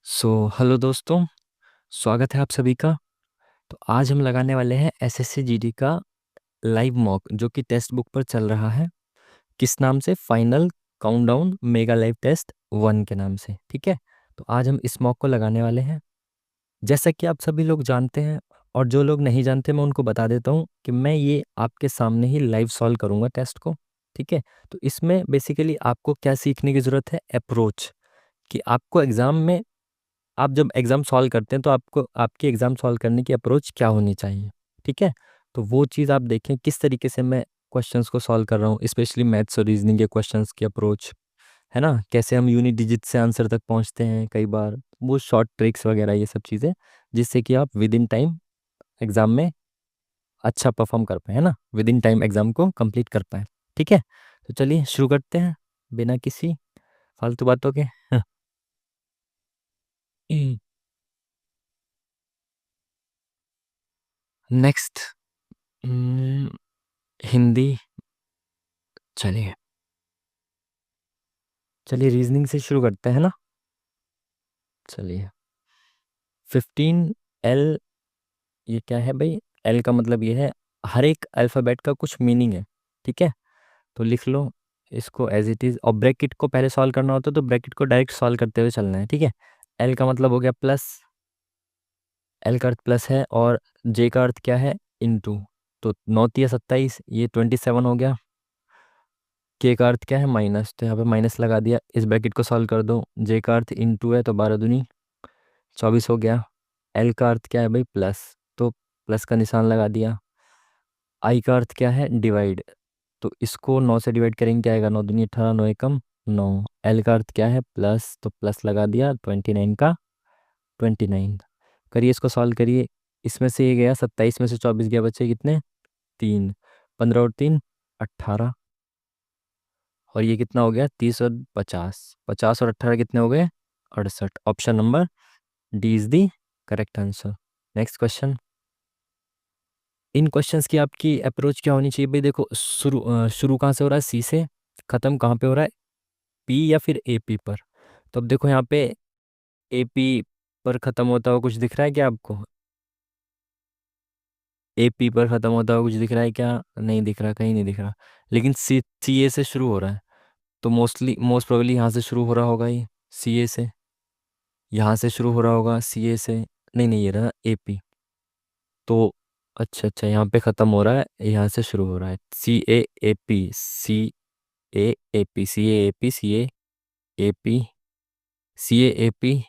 Hello दोस्तों, स्वागत है आप सभी का। तो आज हम लगाने वाले हैं एसएससी जीडी का लाइव मॉक जो कि टेक्स्ट बुक पर चल रहा है। किस नाम से? Final countdown mega live test 1 के नाम से। ठीक है, तो आज हम इस मॉक को लगाने वाले हैं। जैसा कि आप सभी लोग जानते हैं और जो लोग नहीं जानते मैं उनको बता देता हूँ कि मैं ये आपके सामने ही लाइव सॉल्व करूँगा टेस्ट को। ठीक है, तो इसमें बेसिकली आपको क्या सीखने की ज़रूरत है? अप्रोच, कि आपको एग्ज़ाम में, आप जब एग्ज़ाम सॉल्व करते हैं तो आपको आपकी एग्ज़ाम सॉल्व करने की अप्रोच क्या होनी चाहिए। ठीक है, तो वो चीज़ आप देखें किस तरीके से मैं क्वेश्चंस को सॉल्व कर रहा हूँ, स्पेशली मैथ्स और रीजनिंग के क्वेश्चंस की अप्रोच, है ना? कैसे हम यूनिट डिजिट से आंसर तक पहुँचते हैं कई बार, वो शॉर्ट ट्रिक्स वगैरह ये सब चीज़ें, जिससे कि आप विद इन टाइम एग्ज़ाम में अच्छा परफॉर्म कर पाएँ, है ना? विद इन टाइम एग्ज़ाम को कंप्लीट कर पाएँ। ठीक है, तो चलिए शुरू करते हैं बिना किसी फालतू बातों के। नेक्स्ट, हिंदी। चलिए चलिए रीजनिंग से शुरू करते हैं ना। चलिए 15 L, ये क्या है भाई? एल का मतलब ये है, हर एक अल्फ़ाबेट का कुछ मीनिंग है। ठीक है, तो लिख लो इसको एज इट इज़, और ब्रैकेट को पहले सॉल्व करना होता है तो ब्रैकेट को डायरेक्ट सॉल्व करते हुए चलना है। ठीक है, एल का मतलब हो गया प्लस, एल का अर्थ प्लस है, और जे का अर्थ क्या है? इनटू। तो 9 × 27, ये 27 हो गया। के का अर्थ क्या है? माइनस, तो यहाँ पे माइनस लगा दिया। इस ब्रैकेट को सॉल्व कर दो, जे का अर्थ इनटू है तो 12×2 = 24 हो गया। एल का अर्थ क्या है भाई? प्लस, तो प्लस का निशान लगा दिया। आई का अर्थ क्या है? डिवाइड, तो इसको 9 से डिवाइड करेंगे, क्या आएगा? 9 दूनी 18, 9 एकम 9। एल का अर्थ क्या है? प्लस, तो प्लस लगा दिया। 29 का 29। करिए इसको सॉल्व करिए। इसमें से ये गया 27 में से 24 गया, बचे कितने? 3। 15 और 3 18, और ये कितना हो गया? 30 और 50। 50 और 18 कितने हो गए? 68। Option number D is the correct answer. Next question. In questions की आपकी अप्रोच क्या होनी चाहिए भाई? देखो, शुरू कहाँ से हो रहा है? सी से। खत्म कहाँ पे हो रहा है? पी या फिर एपी पर। तो अब देखो यहाँ पे एपी पर खत्म होता हुआ कुछ दिख रहा है क्या आपको? एपी पर खत्म होता हुआ कुछ दिख रहा है क्या? नहीं दिख रहा, कहीं नहीं दिख रहा। लेकिन सी ए से शुरू हो रहा है, तो मोस्ट प्रोबेबली यहाँ से शुरू हो रहा होगा, ये सी ए से, यहाँ से शुरू हो रहा होगा सी ए से। नहीं नहीं, ये रहा एपी। तो अच्छा अच्छा, यहाँ पे ख़त्म हो रहा है, यहाँ से शुरू हो रहा है। C A A P C A P.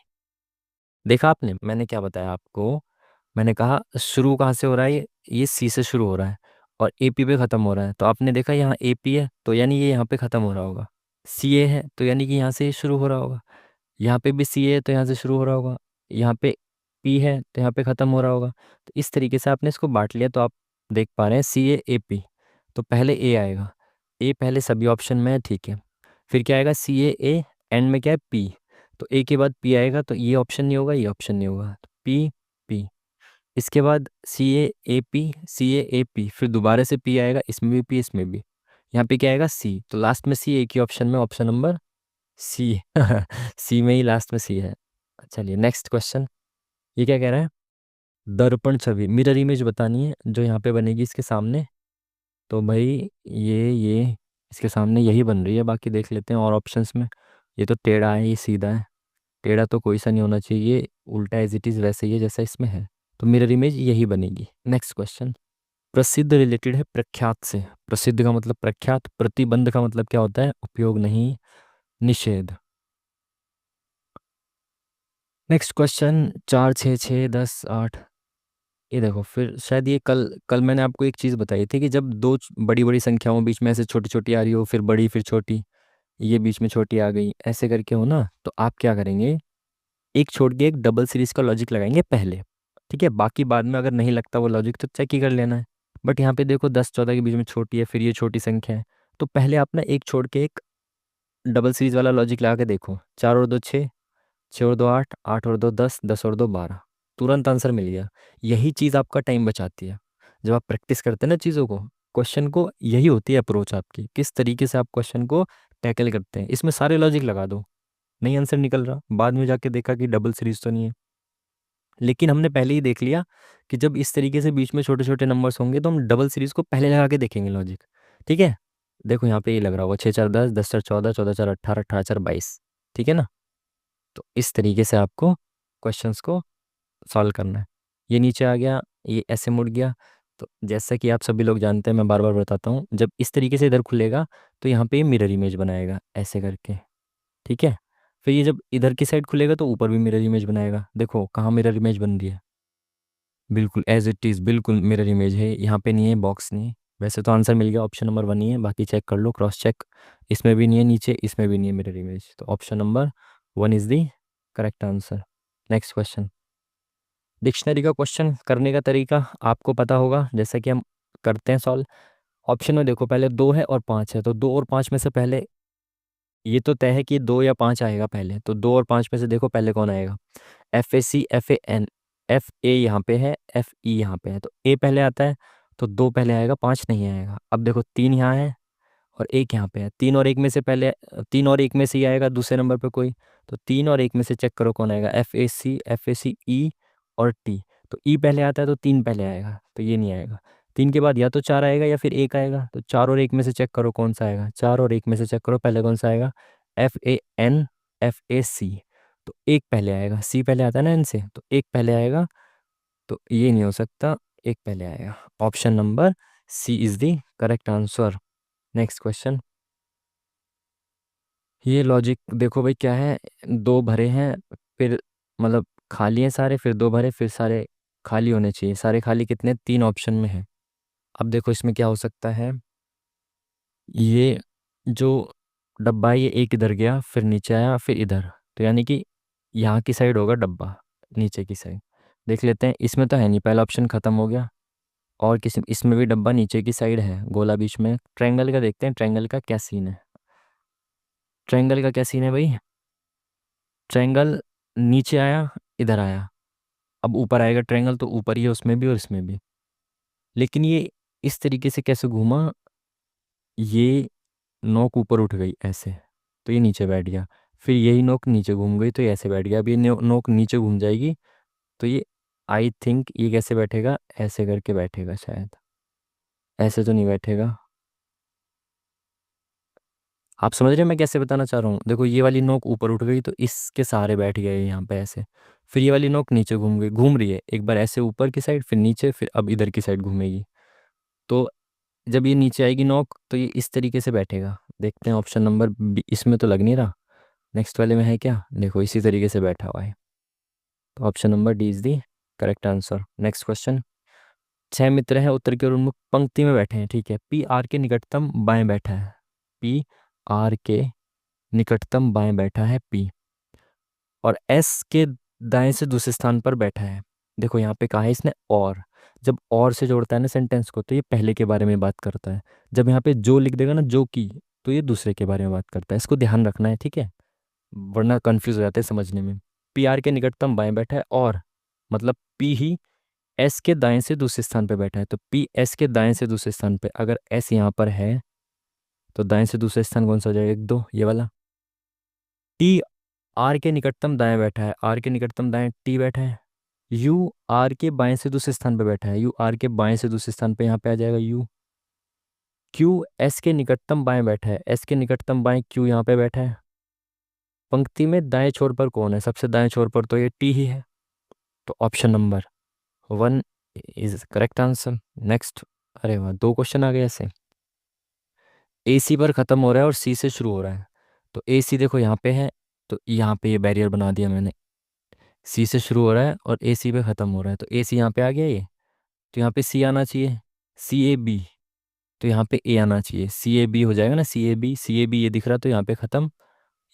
देखा आपने मैंने क्या बताया आपको? मैंने कहा शुरू कहाँ से हो रहा है? ये सी से शुरू हो रहा है और ए पी पे ख़त्म हो रहा है। तो आपने देखा यहाँ ए पी है तो यानी ये यहाँ पे ख़त्म हो रहा होगा। सी ए है तो यानी कि यहाँ से ये शुरू हो रहा होगा। यहाँ पे भी सी है तो यहाँ से शुरू हो रहा होगा। यहाँ पे पी है तो यहाँ पे ख़त्म हो रहा होगा। तो इस तरीके से आपने इसको बांट लिया, तो आप देख पा रहे हैं सी ए ए पी। तो पहले ए आएगा, ए पहले सभी ऑप्शन में है, ठीक है। फिर क्या आएगा? सी ए एंड में क्या है? पी। तो ए के बाद पी आएगा, तो ये ऑप्शन नहीं होगा, ये ऑप्शन नहीं होगा, तो पी पी। इसके बाद सी ए ए पी, फिर दोबारा से पी आएगा, इसमें भी पी, इसमें भी। यहाँ पे क्या आएगा? सी। तो लास्ट में सी एक ही ऑप्शन में, ऑप्शन नंबर सी। सी में ही लास्ट में सी है। चलिए नेक्स्ट क्वेश्चन। ये क्या कह रहा है? दर्पण छवि, मिरर इमेज बतानी है जो यहाँ पे बनेगी इसके सामने। तो भाई ये इसके सामने यही बन रही है, बाकी देख लेते हैं और ऑप्शंस में। ये तो टेढ़ा है, ये सीधा है। टेढ़ा तो कोई सा नहीं होना चाहिए, ये उल्टा एज इट इज़ वैसे ही है जैसा इसमें है। तो मिरर इमेज यही बनेगी। Next question. प्रसिद्ध रिलेटेड है प्रख्यात से। प्रसिद्ध का मतलब प्रख्यात, प्रतिबंध का मतलब क्या होता है? उपयोग नहीं, निषेध। Next question. 4 6 6 10 8। ये देखो, फिर शायद ये कल कल मैंने आपको एक चीज़ बताई थी कि जब दो बड़ी बड़ी संख्याओं बीच में ऐसे छोटी छोटी आ रही हो, फिर बड़ी फिर छोटी, ये बीच में छोटी आ गई, ऐसे करके हो ना, तो आप क्या करेंगे? एक छोड़ के एक डबल सीरीज का लॉजिक लगाएंगे पहले। ठीक है, बाकी बाद में अगर नहीं लगता वो लॉजिक तो चेक ही कर लेना है। बट यहाँ पे देखो 10 14 के बीच में छोटी है, फिर ये छोटी संख्या है। तो पहले आप ना एक छोड़ के एक डबल सीरीज वाला लॉजिक लगा के देखो। 4 और 2 6, 6 और 2 8, 8 और 2 10, 10 और 2 12। तुरंत आंसर मिल गया। यही चीज़ आपका टाइम बचाती है। जब आप प्रैक्टिस करते हैं ना चीज़ों को, क्वेश्चन को, यही होती है अप्रोच आपकी, किस तरीके से आप क्वेश्चन को टैकल करते हैं। इसमें सारे लॉजिक लगा दो, नहीं आंसर निकल रहा, बाद में जाके देखा कि डबल सीरीज तो नहीं है। लेकिन हमने पहले ही देख लिया कि जब इस तरीके से बीच में छोटे छोटे नंबर्स होंगे तो हम डबल सीरीज को पहले लगा के देखेंगे लॉजिक। ठीक है, देखो यहाँ पे ये लग रहा होगा 6 4 10, 10 4 14, 14 4 18, 18 4 22। ठीक है ना। तो इस तरीके से आपको क्वेश्चंस को सॉल्व करना है। ये नीचे आ गया, ये ऐसे मुड़ गया। तो जैसा कि आप सभी लोग जानते हैं, मैं बार बार बताता हूँ, जब इस तरीके से इधर खुलेगा तो यहाँ पे मिरर इमेज बनाएगा ऐसे करके। ठीक है। फिर ये जब इधर की साइड खुलेगा तो ऊपर भी मिरर इमेज बनाएगा। देखो कहाँ मिरर इमेज बन रही है, बिल्कुल एज इट इज़, बिल्कुल मिरर इमेज है। यहाँ पे नहीं है, बॉक्स नहीं है। वैसे तो आंसर मिल गया, ऑप्शन नंबर 1 ही है, बाकी चेक कर लो, क्रॉस चेक। इसमें भी नहीं है नीचे, इसमें भी नहीं है मिरर इमेज, तो option number 1 is the correct answer. Next question. Dictionary का क्वेश्चन करने का तरीका आपको पता होगा, जैसा कि हम करते हैं सॉल्व। ऑप्शन में देखो पहले 2 है और 5 है, तो 2 और 5 में से पहले ये तो तय है कि 2 या 5 आएगा पहले, तो 2 और 5 में से देखो पहले कौन आएगा। FAC FAN, FA यहाँ पे है, FE यहाँ पे है, तो A पहले आता है, तो 2 पहले आएगा, 5 नहीं आएगा। अब देखो 3 यहाँ है और 1 यहाँ पे है, 3 और 1 में से पहले, 3 और 1 में से ही आएगा दूसरे नंबर पे कोई। तो 3 और 1 में से चेक करो कौन आएगा, FAC E और T। तो E पहले आता है तो 3 पहले आएगा, तो ये नहीं आएगा। 3 के बाद या तो 4 आएगा या फिर 1 आएगा, तो 4 और 1 में से चेक करो कौन सा आएगा, 4 और 1 में से चेक करो पहले कौन सा आएगा, FAN FAC। तो 1 पहले आएगा, C पहले आता है ना इनसे, तो 1 पहले आएगा, तो ये नहीं हो सकता, 1 पहले आएगा। Option number C is the correct answer. Next question. ये लॉजिक देखो भाई क्या है, 2 भरे हैं, फिर मतलब खाली हैं सारे, फिर 2 भरे, फिर सारे खाली होने चाहिए। सारे खाली कितने, 3 ऑप्शन में है। अब देखो इसमें क्या हो सकता है, ये जो डब्बा है ये एक इधर गया, फिर नीचे आया, फिर इधर, तो यानी कि यहाँ की साइड होगा डब्बा, नीचे की साइड। देख लेते हैं, इसमें तो है नहीं, पहला ऑप्शन खत्म हो गया। और किसी इसमें भी डब्बा नीचे की साइड है, गोला बीच में। ट्रायंगल का देखते हैं, ट्रायंगल का क्या सीन है। ट्रायंगल का क्या सीन है भाई, ट्रायंगल नीचे आया, इधर आया, अब ऊपर आएगा ट्रायंगल, तो ऊपर ही है उसमें भी और इसमें भी। लेकिन ये इस तरीके से कैसे घूमा, ये नोक ऊपर उठ गई ऐसे, तो ये नीचे बैठ गया। फिर यही नोक नीचे घूम गई तो ये ऐसे बैठ गया। अब ये नोक नीचे घूम जाएगी, तो ये आई थिंक ये कैसे बैठेगा, ऐसे करके बैठेगा शायद, ऐसे तो नहीं बैठेगा। आप समझ रहे हैं मैं कैसे बताना चाह रहा हूँ। देखो ये वाली नोक ऊपर उठ गई तो इसके सहारे बैठ गए यहाँ पे ऐसे। फिर ये वाली नोक नीचे घूम गई, घूम रही है एक बार ऐसे ऊपर की साइड, फिर नीचे, फिर अब इधर की साइड घूमेगी। तो जब ये नीचे आएगी नोक तो ये इस तरीके से बैठेगा। देखते हैं ऑप्शन नंबर बी, इसमें तो लग नहीं रहा, नेक्स्ट वाले में है क्या, देखो इसी तरीके से बैठा हुआ है। तो option number D is the correct answer. Next question. 6 मित्र हैं, उत्तर की ओर उन्मुख पंक्ति में बैठे हैं। ठीक है, पी आर के निकटतम बाएं बैठा है, पी आर के निकटतम बाएं बैठा है पी, और एस के दाएं से दूसरे स्थान पर बैठा है। देखो यहाँ पे कहा है इसने और, जब और से जोड़ता है ना सेंटेंस को तो ये पहले के बारे में बात करता है। जब यहाँ पे जो लिख देगा ना, जो की, तो ये दूसरे के बारे में बात करता है। इसको ध्यान रखना है, ठीक है, वरना कंफ्यूज हो जाते हैं समझने में। पी आर के निकटतम बाएं बैठा है, और मतलब पी ही एस के दाएं से दूसरे स्थान पे बैठा है, तो पी एस के दाएं से दूसरे स्थान पे, अगर एस यहाँ पर है तो दाएं से दूसरा स्थान कौन सा हो जाएगा, 1 2 ये वाला। टी आर के निकटतम दाएं बैठा है, आर के निकटतम दाएं टी बैठा है। यू आर के बाएं से दूसरे स्थान पे बैठा है, यू आर के बाएं से दूसरे स्थान पे यहाँ पे आ जाएगा यू। क्यू एस के निकटतम बाएं बैठा है, एस के निकटतम बाएं क्यू यहाँ पे बैठा है। पंक्ति में दाएं छोर पर कौन है, सबसे दाएं छोर पर तो ये टी ही है, तो option number 1 is correct answer. Next. अरे वाह, 2 क्वेश्चन आ गए ऐसे। ए सी पर ख़त्म हो रहा है और सी से शुरू हो रहा है, तो ए सी देखो यहाँ पे है, तो यहाँ पे ये बैरियर बना दिया मैंने। सी से शुरू हो रहा है और ए सी पे ख़त्म हो रहा है, तो ए सी यहाँ पे आ गया ये, तो यहाँ पे सी आना चाहिए, सी ए बी, तो यहाँ पे ए आना चाहिए, सी ए बी हो जाएगा ना, सी ए बी, सी ए बी ये दिख रहा, तो यहाँ पे ख़त्म,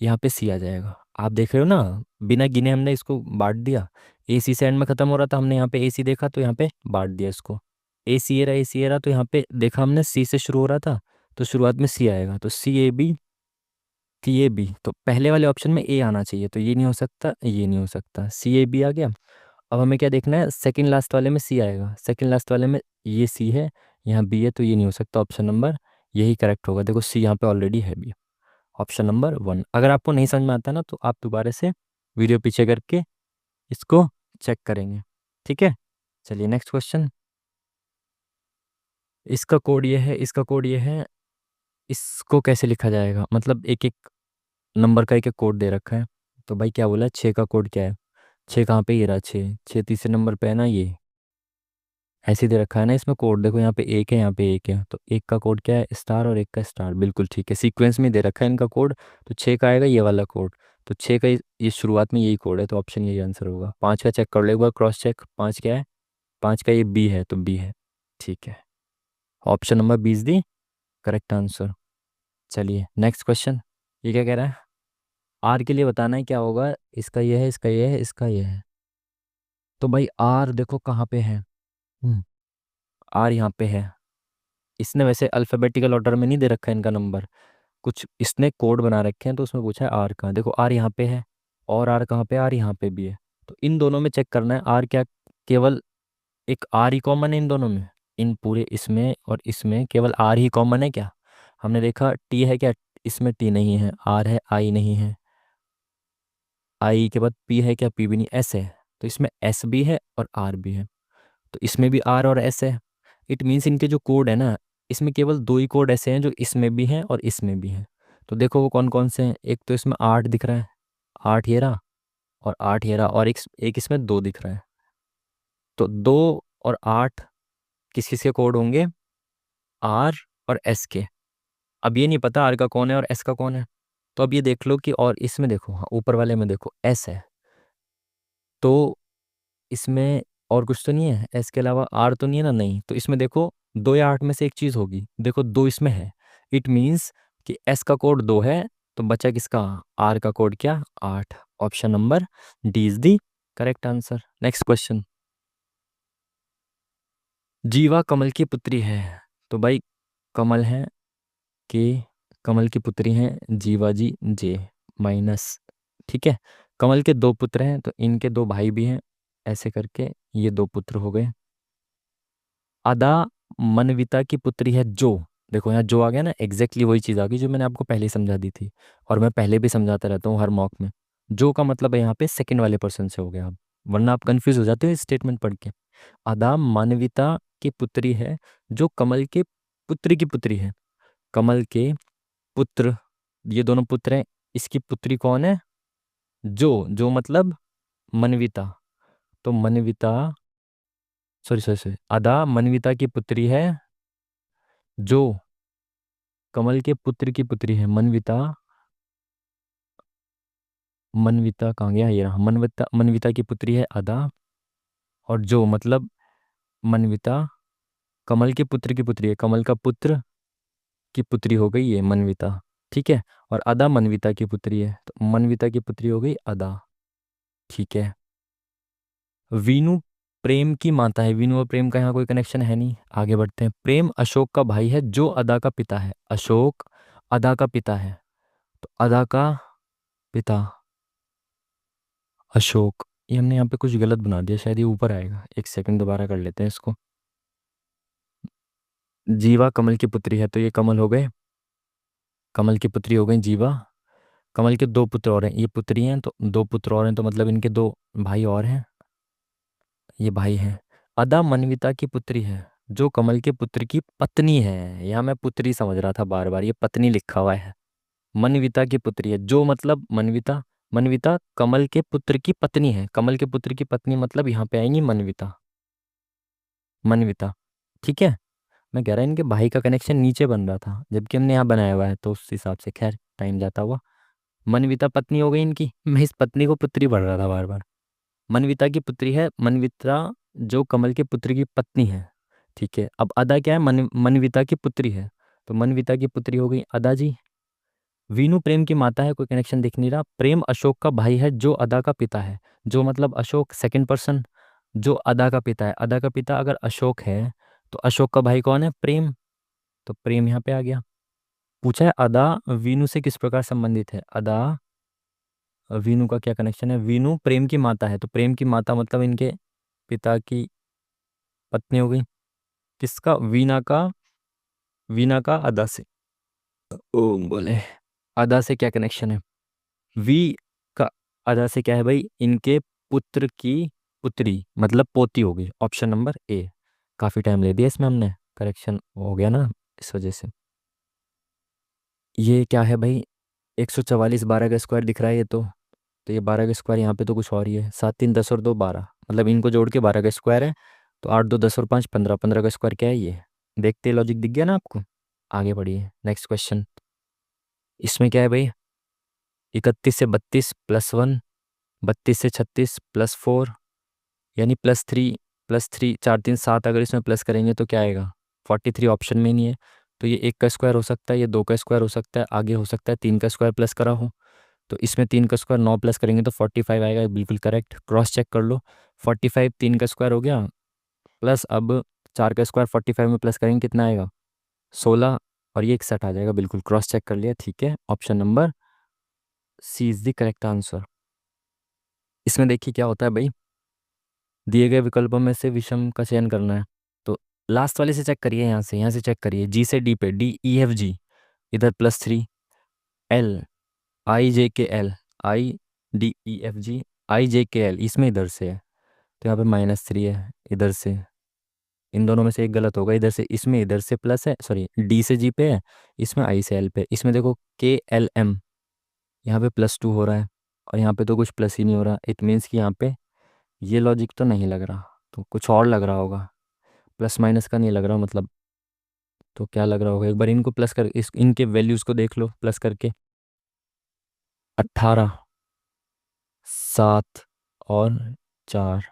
यहाँ पे सी आ जाएगा। आप देख रहे हो ना, बिना गिने हमने इसको बांट दिया। ए सी से एंड में ख़त्म हो रहा था, हमने यहाँ पे ए सी देखा तो यहाँ पे बांट दिया इसको। ए सी ए रहा, ए सी ए रहा, तो यहाँ पे देखा हमने सी से शुरू हो रहा था, तो शुरुआत में सी आएगा, तो सी ए बी, सी ए बी, तो पहले वाले ऑप्शन में ए आना चाहिए, तो ये नहीं हो सकता, ये नहीं हो सकता, सी ए बी आ गया। अब हमें क्या देखना है, सेकंड लास्ट वाले में सी आएगा, सेकंड लास्ट वाले में ये सी है, यहाँ बी है, तो ये नहीं हो सकता, ऑप्शन नंबर यही करेक्ट होगा। देखो सी यहाँ पे ऑलरेडी है भी। Option number 1। अगर आपको नहीं समझ में आता ना तो आप दोबारा से वीडियो पीछे करके इसको चेक करेंगे, ठीक है। चलिए नेक्स्ट क्वेश्चन। इसका कोड ये है, इसका कोड ये है। इसको कैसे लिखा जाएगा, मतलब एक एक नंबर का एक एक कोड दे रखा है। तो भाई क्या बोला, 6 का कोड क्या है? 6 कहाँ पे, ये रहा 6, 6 तीसरे नंबर पे है ना, ये ऐसे ही दे रखा है ना इसमें कोड। देखो यहाँ पे एक है, यहाँ पे एक है, तो एक का कोड क्या है, स्टार, और एक का स्टार, बिल्कुल ठीक है, सीक्वेंस में दे रखा है इनका कोड। तो 6 का आएगा ये वाला कोड। तो 6 का ये शुरुआत में यही कोड है, तो ऑप्शन यही आंसर होगा। 5 का चेक कर लो एक बार, क्रॉस चेक, 5 क्या है, 5 का ये बी है, तो बी है, ठीक है। Option number B is the correct answer. चलिए नेक्स्ट क्वेश्चन। ये क्या कह रहा है, आर के लिए बताना है क्या होगा। इसका ये है, इसका ये है, इसका ये है। तो भाई आर देखो कहाँ पे है, आर यहाँ पे है। इसने वैसे अल्फ़ाबेटिकल ऑर्डर में नहीं दे रखा है इनका नंबर, कुछ इसने कोड बना रखे हैं, तो उसमें पूछा है आर कहाँ। देखो आर यहाँ पे है, और आर कहाँ पे, आर यहाँ पे भी है। तो इन दोनों में चेक करना है आर क्या, केवल एक आर ही कॉमन है इन दोनों में, इन पूरे इसमें और इसमें केवल आर ही कॉमन है क्या। हमने देखा टी है क्या, इसमें टी नहीं है, आर है, आई नहीं है, आई के बाद पी है क्या, पी भी नहीं, एस है। तो इसमें एस भी है और आर भी है, तो इसमें भी आर और एस है। इट मीन्स इनके जो कोड है ना, इसमें केवल दो ही कोड ऐसे हैं जो इसमें भी हैं और इसमें भी हैं। तो देखो वो कौन कौन से हैं। एक तो इसमें 8 दिख रहा है, 8 ये रहा, और 8 ये रहा, और एक इसमें 2 दिख रहा है। तो 2 और 8 किस किस के कोड होंगे, आर और एस के। अब ये नहीं पता आर का कौन है और एस का कौन है। तो अब ये देख लो कि, और इसमें देखो, हाँ ऊपर वाले में देखो एस है, तो इसमें और कुछ तो नहीं है, एस के अलावा आर तो नहीं है ना, नहीं। तो इसमें देखो 2 या 8 में से एक चीज़ होगी, देखो 2 इसमें है। इट मीन्स कि एस का कोड 2 है, तो बचा किसका, आर का कोड क्या, 8। Option number D is the correct answer. Next question. जीवा कमल की पुत्री है। तो भाई कमल है के, कमल की पुत्री हैं जीवा जी जे माइनस, ठीक है। कमल के 2 पुत्र हैं, तो इनके 2 भाई भी हैं, ऐसे करके ये 2 पुत्र हो गए। अदा मनविता की पुत्री है जो, देखो यहाँ जो आ गया ना, एग्जैक्टली वही चीज़ आ गई जो मैंने आपको पहले ही समझा दी थी, और मैं पहले भी समझाता रहता हूँ हर मॉक में। जो का मतलब है यहाँ पे सेकंड वाले पर्सन से हो गया अब, वरना आप कंफ्यूज हो जाते हो इस स्टेटमेंट पढ़ के। अदा मानविता की पुत्री है जो कमल के पुत्री की पुत्री है। कमल के पुत्र, ये दोनों पुत्र हैं, इसकी पुत्री कौन है, जो मतलब मनविता। तो मनविता, सॉरी सॉरी सॉरी, अदा मनविता की पुत्री है जो कमल के पुत्र की पुत्री है। मनविता, मनविता कहाँ गया, ये रहा, मनविता, मनविता की पुत्री है अदा, और जो मतलब मनविता कमल के पुत्र की पुत्री है, कमल का पुत्र की पुत्री हो गई ये मनविता, ठीक है। और अदा मनविता की पुत्री है, तो मनविता की पुत्री हो गई अदा, ठीक है। वीनू प्रेम की माता है, वीनू और प्रेम का यहाँ कोई कनेक्शन है नहीं, आगे बढ़ते हैं। प्रेम अशोक का भाई है जो अदा का पिता है, अशोक अदा का पिता है, तो अदा का पिता अशोक। ये हमने यहाँ पे कुछ गलत बना दिया, शायद ये ऊपर आएगा, एक सेकंड दोबारा कर लेते हैं इसको। जीवा कमल की पुत्री है, तो ये कमल हो गए, कमल की पुत्री हो गई जीवा। कमल के 2 पुत्र और हैं, ये पुत्री हैं, तो 2 पुत्र और हैं, तो मतलब इनके 2 भाई और हैं, ये भाई हैं। अदा मनविता की पुत्री है जो कमल के पुत्र की पत्नी है, यहाँ मैं पुत्री समझ रहा था बार बार, ये पत्नी लिखा हुआ है। मनविता की पुत्री है जो मतलब मनविता, मनविता कमल के पुत्र की पत्नी है, कमल के पुत्र की पत्नी मतलब यहाँ पे आएंगी मनविता, मनविता, ठीक है। मैं कह रहा इनके भाई का कनेक्शन नीचे बन रहा था, जबकि हमने यहाँ बनाया हुआ है, तो उस हिसाब से खैर टाइम जाता हुआ। मनविता पत्नी हो गई इनकी, मैं इस पत्नी को पुत्री पढ़ रहा था बार बार। मनविता की पुत्री है मनविता जो कमल के पुत्र की पत्नी है, ठीक है। अब अदा क्या है, मनविता की पुत्री है, तो मनविता की पुत्री हो गई अदा जी। वीनू प्रेम की माता है, कोई कनेक्शन दिख नहीं रहा। प्रेम अशोक का भाई है जो अदा का पिता है, जो मतलब अशोक सेकंड पर्सन, जो अदा का पिता है, अदा का पिता अगर अशोक है तो अशोक का भाई कौन है, प्रेम, तो प्रेम यहाँ पे आ गया। पूछा है अदा वीनू से किस प्रकार संबंधित है, अदा वीनू का क्या कनेक्शन है। वीनू प्रेम की माता है, तो प्रेम की माता मतलब इनके पिता की पत्नी हो गई, किसका, वीना का, वीना का अदा से। ओम बोले। अदा से क्या कनेक्शन है? वी का अदा से क्या है भाई? इनके पुत्र की पुत्री मतलब पोती होगी, ऑप्शन नंबर ए। काफ़ी टाइम ले दिया इसमें हमने, करेक्शन हो गया ना इस वजह से। ये क्या है भाई? 144 12 का स्क्वायर दिख रहा है ये तो ये 12 का स्क्वायर यहाँ पे तो कुछ और ही है। 7 3 10 और 2 12, मतलब इनको जोड़ के 12 का स्क्वायर है। तो 8 2 10 और 5 15, 15 का स्क्वायर क्या है ये? देखते लॉजिक दिख गया ना आपको? आगे बढ़िए, नेक्स्ट क्वेश्चन। इसमें क्या है भाई? 31 से 32 प्लस 1, 32 से 36 प्लस 4, यानी प्लस थ्री 4 3 7, अगर इसमें प्लस करेंगे तो क्या आएगा? 43 ऑप्शन में नहीं है। तो ये 1 का स्क्वायर हो सकता है, ये 2 का स्क्वायर हो सकता है, आगे हो सकता है 3 का स्क्वायर प्लस करा हो। तो इसमें 3 का स्क्वायर 9 प्लस करेंगे तो 45 आएगा, बिल्कुल करेक्ट। क्रॉस चेक कर लो। 45 3 का स्क्वायर हो गया, प्लस अब 4 का स्क्वायर 45 में प्लस करेंगे कितना आएगा? 16, और ये 61 आ जाएगा, बिल्कुल क्रॉस चेक कर लिया, ठीक है। Option number C is the correct answer. इसमें देखिए क्या होता है भाई, दिए गए विकल्पों में से विषम का चयन करना है। तो लास्ट वाले से चेक करिए, यहाँ से चेक करिए, जी से डी पे, डी ई एफ जी, इधर +3, L I J K L, I D E F G I J K L, इसमें इधर से है तो यहाँ पे -3 है इधर से। इन दोनों में से एक गलत होगा, इधर से इसमें इधर से प्लस है, सॉरी डी से जी पे है, इसमें आई से एल पे। इसमें देखो KLM, यहाँ पे +2 हो रहा है और यहाँ पे तो कुछ प्लस ही नहीं हो रहा। इट मीन्स कि यहाँ पे ये लॉजिक तो नहीं लग रहा, तो कुछ और लग रहा होगा। प्लस माइनस का नहीं लग रहा मतलब। तो क्या लग रहा होगा, एक बार इनको प्लस कर, इनके वैल्यूज़ को देख लो प्लस करके। 18 7 और 4,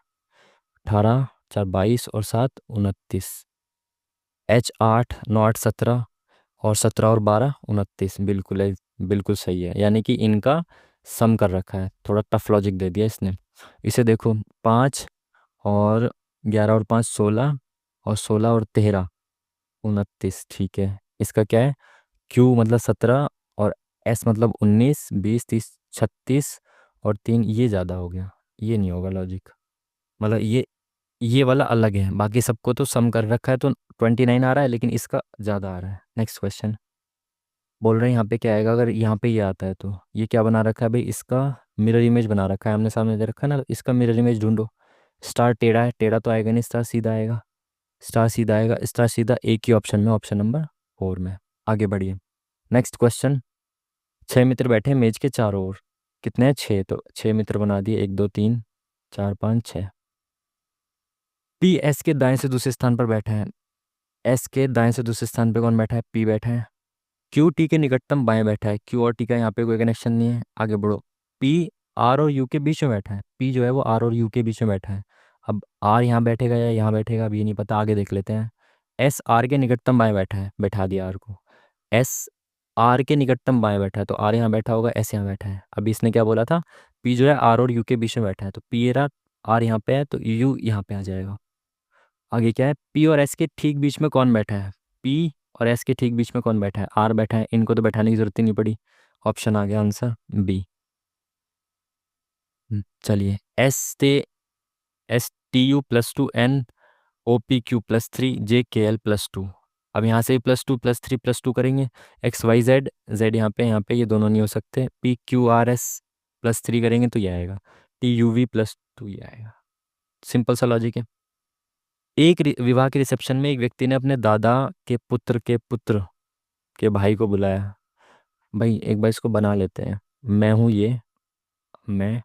18 4 22 और 7 29, H 8 9 8 17 और 17 और 12 29, बिल्कुल है, बिल्कुल सही है। यानी कि इनका सम कर रखा है, थोड़ा टफ लॉजिक दे दिया इसने। इसे देखो, 5 और 11 और 5 16, और 16 और 13 29, ठीक है। इसका क्या है? Q मतलब 17, और S मतलब 19 20 30 36 और 3, ये ज़्यादा हो गया, ये नहीं होगा लॉजिक। मतलब ये वाला अलग है, बाकी सबको तो सम कर रखा है तो 29 आ रहा है, लेकिन इसका ज़्यादा आ रहा है। Next question. बोल रहे हैं यहाँ पे क्या आएगा, अगर यहाँ पे ये आता है तो ये क्या बना रखा है भाई? इसका मिरर इमेज बना रखा है, आमने सामने दे रखा है ना, तो इसका मिरर इमेज ढूंढो। स्टार टेढ़ा है, टेढ़ा तो आएगा नहीं, स्टार सीधा आएगा, स्टार सीधा आएगा, स्टार सीधा एक ही ऑप्शन में, ऑप्शन नंबर 4 में। आगे बढ़िए, नेक्स्ट क्वेश्चन। 6 मित्र बैठे हैं मेज के चारों ओर, कितने हैं? 6, तो 6 मित्र बना दिए, 1 2 3 4 5 6। पी एस के दाएं से दूसरे स्थान पर बैठा है, एस के दाएं से दूसरे स्थान पर कौन बैठा है? पी बैठा है। क्यू टी के निकटतम बाएं बैठा है, क्यू और टी का यहाँ पे कोई कनेक्शन नहीं है, आगे बढ़ो। पी आर और यू के बीच में बैठा है, पी जो है वो आर और यू के बीच में बैठा है। अब आर यहाँ बैठेगा या यहाँ बैठेगा, अब ये नहीं पता, आगे देख लेते हैं। एस आर के निकटतम बाएं बैठा है, बैठा दिया आर को। एस आर के निकटतम बाएं बैठा है, तो आर यहाँ बैठा होगा, एस यहाँ बैठा है। अब इसने क्या बोला था? पी जो है आर और यू के बीच में बैठा है, तो पी रहा, आर यहाँ पे है तो यू यहाँ पे आ जाएगा। आगे क्या है? पी और एस के ठीक बीच में कौन बैठा है? पी और एस के ठीक बीच में कौन बैठा है? आर बैठा है, इनको तो बैठाने की जरूरत ही नहीं पड़ी। ऑप्शन आ गया आंसर बी। चलिए, STU+2 N OPQ+3 JKL+2। अब यहाँ से +2 +3 +2 करेंगे, XYZ, Z यहाँ पे ये दोनों नहीं हो सकते। PQRS+3 करेंगे तो ये आएगा, TUV+2 ये आएगा। सिंपल सा लॉजिक है। एक विवाह के रिसेप्शन में एक व्यक्ति ने अपने दादा के पुत्र के भाई को बुलाया। भाई एक बार इसको बना लेते हैं। मैं हूँ ये, मैं,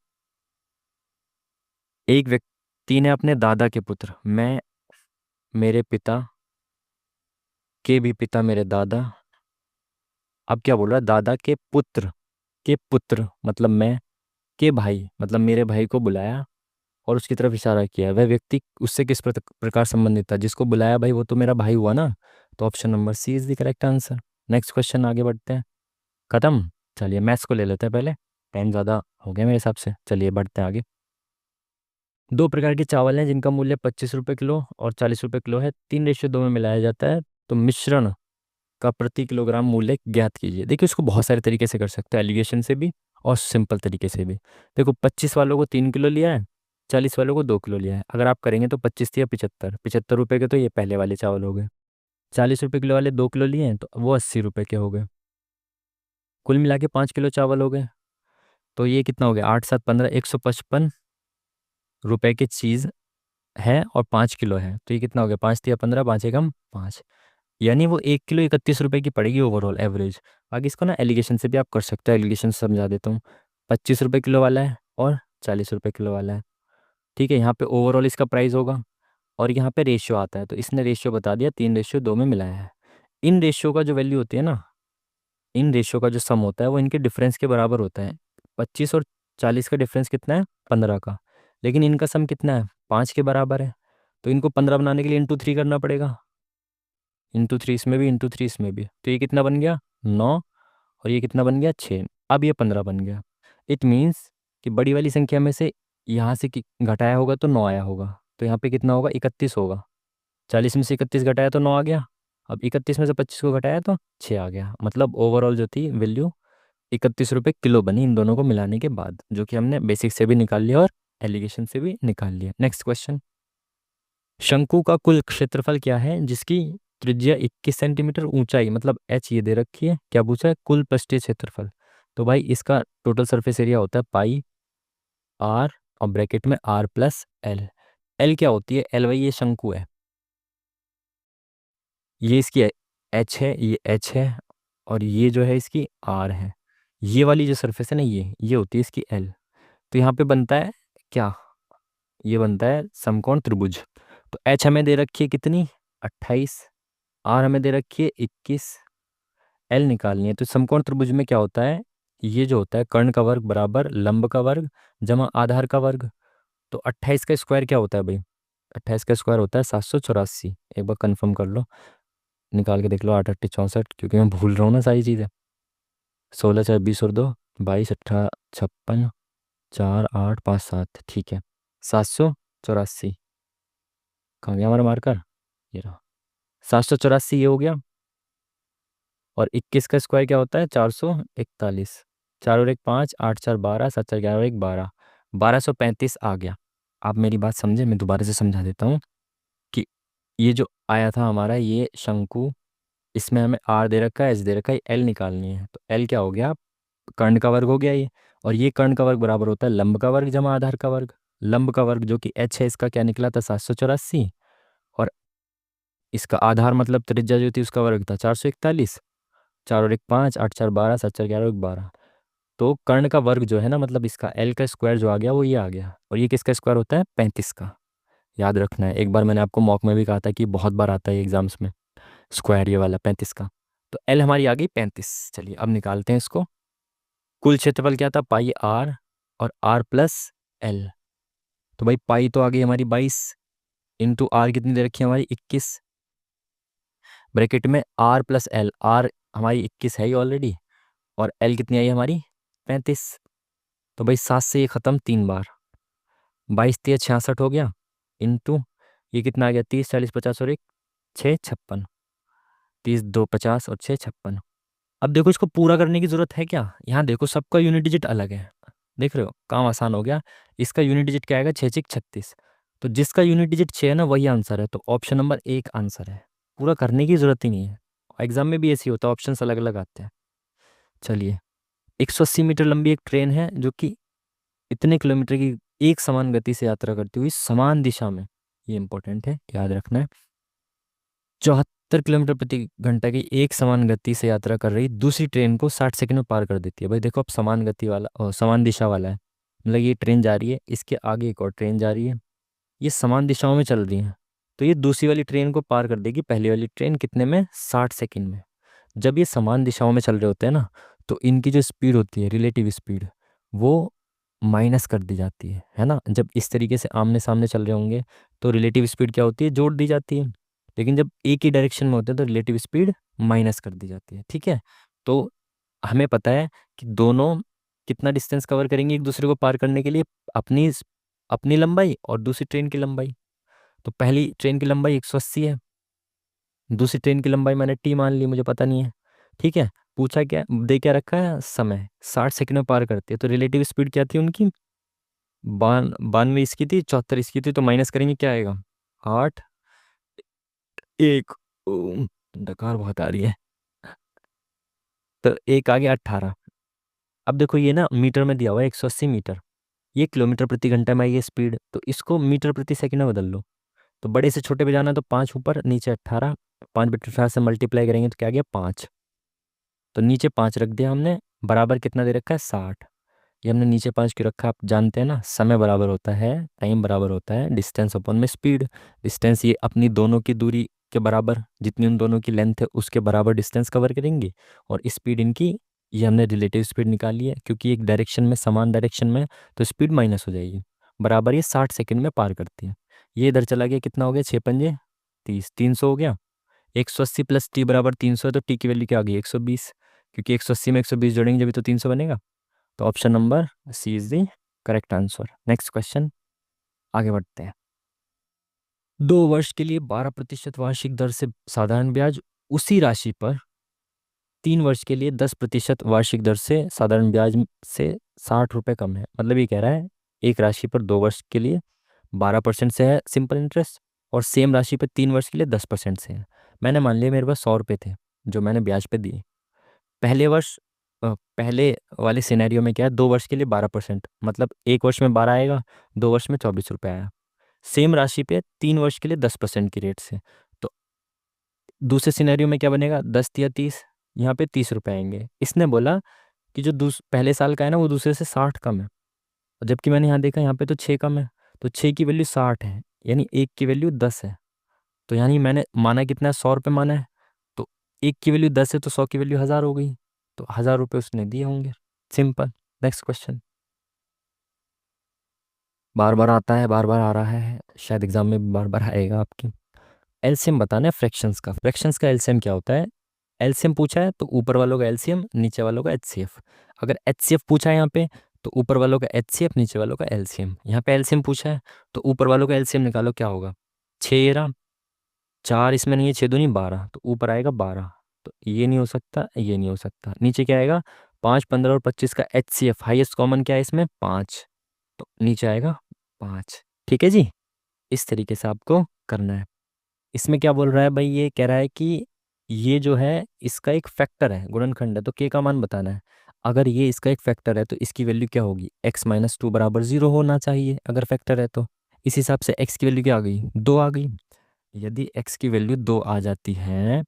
एक व्यक्ति ने अपने दादा के पुत्र, मैं, मेरे पिता के भी पिता मेरे दादा। अब क्या बोल रहा है? दादा के पुत्र मतलब मैं, के भाई मतलब मेरे भाई को बुलाया और उसकी तरफ इशारा किया। वह व्यक्ति उससे किस प्रकार संबंधित था? जिसको बुलाया भाई वो तो मेरा भाई हुआ ना, तो option number C is the correct answer. Next question, आगे बढ़ते हैं। खत्म। चलिए मैथ्स को ले लेते हैं पहले, टाइम ज़्यादा हो गया मेरे हिसाब से। चलिए बढ़ते हैं आगे। 2 प्रकार के चावल हैं जिनका मूल्य 25 रुपये किलो और 40 रुपये किलो है, 3:2 में मिलाया जाता है, तो मिश्रण का प्रति किलोग्राम मूल्य ज्ञात कीजिए। देखिए इसको बहुत सारे तरीके से कर सकते हैं, एलिगेशन से भी और सिंपल तरीके से भी। देखो 25 वालों को 3 किलो लिया है, 40 वालों को 2 किलो लिया है। अगर आप करेंगे तो 25 या 75, 75 रुपये के तो ये पहले वाले चावल हो गए। 40 रुपये किलो वाले 2 किलो लिए हैं तो वो 80 रुपये के हो गए। कुल मिला के 5 किलो चावल हो गए। तो ये कितना हो गया, 8 7 15, 155 रुपए की चीज़ है और 5 किलो है। तो ये कितना हो गया, 5 3 15, 5 एकम 5। यानी वो 1 किलो 31 रुपए की पड़ेगी ओवरऑल एवरेज। आगे इसको ना एलिगेशन से भी आप कर सकते हो, एलिगेशन से समझा देता हूँ। 25 रुपए किलो वाला है और 40 रुपए किलो वाला है। ठीक है, यहाँ पे ओवरऑल इसका प्राइस होगा और यहाँ पे रेशियो आता है। तो इसने रेशियो बता दिया, 3:2 में मिलाया है। इन रेशियो का जो वैल्यू होती है ना, इन रेशियो का जो सम होता है वो इनके डिफरेंस के बराबर होता है। 25 और 40 का डिफरेंस कितना है, 15 का। लेकिन इनका सम कितना है, 5 के बराबर है। तो इनको 15 बनाने के लिए इंटू 3 करना पड़ेगा। इंटू 3 इसमें भी, इंटू 3 इसमें भी। तो ये कितना बन गया, 9। और ये कितना बन गया, 6। अब ये 15 बन गया। इट मीन्स कि बड़ी वाली संख्या में से यहाँ से घटाया होगा तो 9 आया होगा। तो यहाँ पे कितना होगा, 31 होगा। 40 में से 31 घटाया तो 9 आ गया। अब 31 में से 25 को घटाया तो 6 आ गया। मतलब ओवरऑल जो थी वैल्यू 31 रुपये किलो बनी इन दोनों को मिलाने के बाद, जो कि हमने बेसिक से भी निकाल लिया और एलिगेशन से भी निकाल लिया। नेक्स्ट क्वेश्चन, शंकु का कुल क्षेत्रफल क्या है जिसकी त्रिज्या 21 सेंटीमीटर, ऊंचाई मतलब एच ये दे रखी है, क्या पूछा है, कुल पृष्ठीय क्षेत्रफल। तो भाई इसका टोटल सरफेस एरिया होता है पाई आर और ब्रैकेट में आर प्लस एल। एल क्या होती है, एल वाई ये शंकु है, ये इसकी एच है, ये एच है, और ये जो है इसकी आर है। ये वाली जो सरफेस है ना, ये होती है इसकी एल। तो यहाँ पे बनता है क्या, ये बनता है समकोण त्रिभुज। तो एच हमें दे रखी है कितनी, 28। आर हमें दे रखी है 21। एल निकालनी है। तो समकोण त्रिभुज में क्या होता है, ये जो होता है कर्ण का वर्ग बराबर लंब का वर्ग जमा आधार का वर्ग। तो 28 का स्क्वायर क्या होता है भाई, 28 का स्क्वायर होता है 784। एक बार कंफर्म कर लो, निकाल के देख लो, 8 8 64, क्योंकि मैं भूल रहा हूँ ना सारी चीज़ें। 16 4 20 और 2 22 18 56 4 8 5 7, ठीक है। 784, कहाँ गया हमारा मार्कर, ये रहा। 784 ये हो गया। और 21 का स्क्वायर क्या होता है, 441। 4 और 1 5, 8 4 12, 7 4 11 और 1 12, 1235 आ गया। आप मेरी बात समझे, मैं दोबारा से समझा देता हूँ कि ये जो आया था हमारा ये शंकु, इसमें हमें आर दे रखा है, एस दे रखा है, एल निकालनी है। तो एल क्या हो गया, कर्ण का वर्ग हो गया ये। और ये कर्ण का वर्ग बराबर होता है लंब का वर्ग जमा आधार का वर्ग। लंब का वर्ग जो कि एच है, इसका क्या निकला था, 784। और इसका आधार मतलब त्रिज्या जो थी उसका वर्ग था 441। 4 और 1 5, 8 4 12, 7 4 11 और 1 12। तो कर्ण का वर्ग जो है ना, मतलब इसका एल का स्क्वायर जो आ गया वो ये आ गया। और ये किसका स्क्वायर होता है, 35 का। याद रखना है, एक बार मैंने आपको मॉक में भी कहा था कि बहुत बार आता है एग्जाम्स में स्क्वायर ये वाला 35 का। तो एल हमारी आ गई 35। चलिए अब निकालते हैं इसको। कुल क्षेत्रफल क्या था, पाई आर और आर प्लस एल। तो भाई पाई तो आ गई हमारी 22, इंटू आर कितनी दे रखी है हमारी 21, ब्रैकेट में आर प्लस एल। आर हमारी 21 है ही ऑलरेडी, और एल कितनी आई हमारी 35। तो भाई 7 से ये खत्म 3 बार, 22 3 66 हो गया। इंटू ये कितना आ गया, 30 40 50 और 1 6 56। 30 2 50 और 6 56। अब देखो इसको पूरा करने की जरूरत है क्या, यहाँ देखो सबका यूनिट डिजिट अलग है, देख रहे हो, काम आसान हो गया। इसका यूनिट डिजिट क्या आएगा, 6 6 36। तो जिसका यूनिट डिजिट 6 है ना वही आंसर है। तो ऑप्शन नंबर 1 आंसर है, पूरा करने की जरूरत ही नहीं है। एग्जाम में भी ऐसे ही होता है, ऑप्शन अलग अलग आते हैं। चलिए, 180 मीटर लंबी एक ट्रेन है जो कि इतने किलोमीटर की एक समान गति से यात्रा करती हुई समान दिशा में, ये इंपॉर्टेंट है याद रखना है, 74 किलोमीटर प्रति घंटा की एक समान गति से यात्रा कर रही दूसरी ट्रेन को 60 सेकंड में पार कर देती है। भाई देखो, अब समान गति वाला समान दिशा वाला है, मतलब ये ट्रेन जा रही है, इसके आगे एक और ट्रेन जा रही है, ये समान दिशाओं में चल रही हैं। तो ये दूसरी वाली ट्रेन को पार कर देगी पहली वाली ट्रेन कितने में, 60 सेकंड में। जब ये समान दिशाओं में चल रहे होते हैं ना, तो इनकी जो स्पीड होती है, रिलेटिव स्पीड, वो माइनस कर दी जाती है ना। जब इस तरीके से आमने सामने चल रहे होंगे तो रिलेटिव स्पीड क्या होती है, जोड़ दी जाती है। लेकिन जब एक ही डायरेक्शन में होते हैं तो रिलेटिव स्पीड माइनस कर दी जाती है, ठीक है। तो हमें पता है कि दोनों कितना डिस्टेंस कवर करेंगे एक दूसरे को पार करने के लिए, अपनी अपनी लंबाई और दूसरी ट्रेन की लंबाई। तो पहली ट्रेन की लंबाई 180 है, दूसरी ट्रेन की लंबाई मैंने टी मान ली, मुझे पता नहीं है, ठीक है। पूछा क्या, दे क्या रखा है, समय 60 सेकंड में पार करती है। तो रिलेटिव स्पीड क्या थी उनकी, 92 इसकी थी, 74 इसकी थी। तो माइनस करेंगे क्या आएगा, 8 1। डकार बहुत आ रही है। तो एक आ गया 18। अब देखो ये ना मीटर में दिया हुआ है 180 मीटर, ये किलोमीटर प्रति घंटा में है ये स्पीड, तो इसको मीटर प्रति सेकंड में बदल लो। तो बड़े से छोटे पे जाना तो 5 ऊपर नीचे 18, 5/18 से मल्टीप्लाई करेंगे तो क्या आ गया 5। तो नीचे 5 रख दिया हमने, बराबर कितना दे रखा है 60। ये हमने नीचे 5 क्यों रखा आप जानते हैं ना, समय बराबर होता है, टाइम बराबर होता है डिस्टेंस अपॉन में स्पीड। डिस्टेंस ये अपनी दोनों की दूरी के बराबर, जितनी उन दोनों की लेंथ है उसके बराबर डिस्टेंस कवर करेंगे, और स्पीड इनकी, ये हमने रिलेटिव स्पीड निकाली है क्योंकि एक डायरेक्शन में समान डायरेक्शन में, तो स्पीड माइनस हो जाएगी, बराबर ये 60 सेकंड में पार करती है। ये इधर चला गया, कितना हो गया 6×5 = 30, 300 हो गया। 180 प्लस टी बराबर 300 है, तो टी की वैल्यू क्या आ गई 120, क्योंकि 180 में 120 जोड़ेंगे जब तो 300 बनेगा। तो option number C is the correct answer. Next question, आगे बढ़ते हैं। 2 वर्ष के लिए 12% वार्षिक दर से साधारण ब्याज, उसी राशि पर 3 वर्ष के लिए 10% वार्षिक दर से साधारण ब्याज से 60 रुपये कम है। मतलब ये कह रहा है एक राशि पर 2 वर्ष के लिए 12% से है सिंपल इंटरेस्ट, और सेम राशि पर 3 वर्ष के लिए 10% से है। मैंने मान लिया मेरे पास 100 रुपये थे जो मैंने ब्याज पे दिए। पहले वर्ष पहले वाले सिनेरियो में क्या है, 2 वर्ष के लिए 12%, मतलब एक वर्ष में 12 आएगा, 2 वर्ष में 24 रुपये आया। सेम राशि पे 3 वर्ष के लिए 10% की रेट से, तो दूसरे सिनेरियो में क्या बनेगा 10 या 30, यहाँ पे 30 रुपये आएंगे। इसने बोला कि जो पहले साल का है ना वो दूसरे से 60 कम है, और जबकि मैंने यहाँ देखा यहाँ पे तो 6 कम है, तो 6 की वैल्यू 60 है, यानी एक की वैल्यू 10 है। तो यानी मैंने माना कितना है 100 रुपये माना है, तो एक की वैल्यू 10 है तो 100 की वैल्यू 1000 हो गई, तो 1000 रुपये उसने दिए होंगे। सिंपल। नेक्स्ट क्वेश्चन, बार बार आता है, बार बार आ रहा है, शायद एग्जाम में बार बार आएगा आपकी। एलसीएम बताना है फ्रैक्शंस का। फ्रैक्शंस का एलसीएम क्या होता है, एलसीएम पूछा है तो ऊपर वालों का एलसीएम नीचे वालों का एचसीएफ। अगर एचसीएफ पूछा है यहाँ पे तो ऊपर वालों का एचसीएफ नीचे वालों का एलसीएम। यहाँ पे एलसीएम पूछा है तो ऊपर वालों का एलसीएम निकालो, क्या होगा 6 4 इसमें नहीं है, 6 दूनी 12, तो ऊपर आएगा 12। तो ये नहीं हो सकता, ये नहीं हो सकता, नीचे क्या आएगा 5 15 और 25 का एचसीएफ हाईएस्ट कॉमन क्या है इसमें 5, तो नीचे आएगा 5। ठीक है जी, इस तरीके से आपको करना है। इसमें क्या बोल रहा है भाई, ये कह रहा है कि ये जो है इसका एक फैक्टर है, गुणनखंड है, तो के का मान बताना है। अगर ये इसका एक फैक्टर है तो इसकी वैल्यू क्या होगी x-2 बराबर 0 होना चाहिए अगर फैक्टर है तो। इस हिसाब से x की वैल्यू क्या आ गई 2 आ गई। यदि x की वैल्यू 2 आ जाती है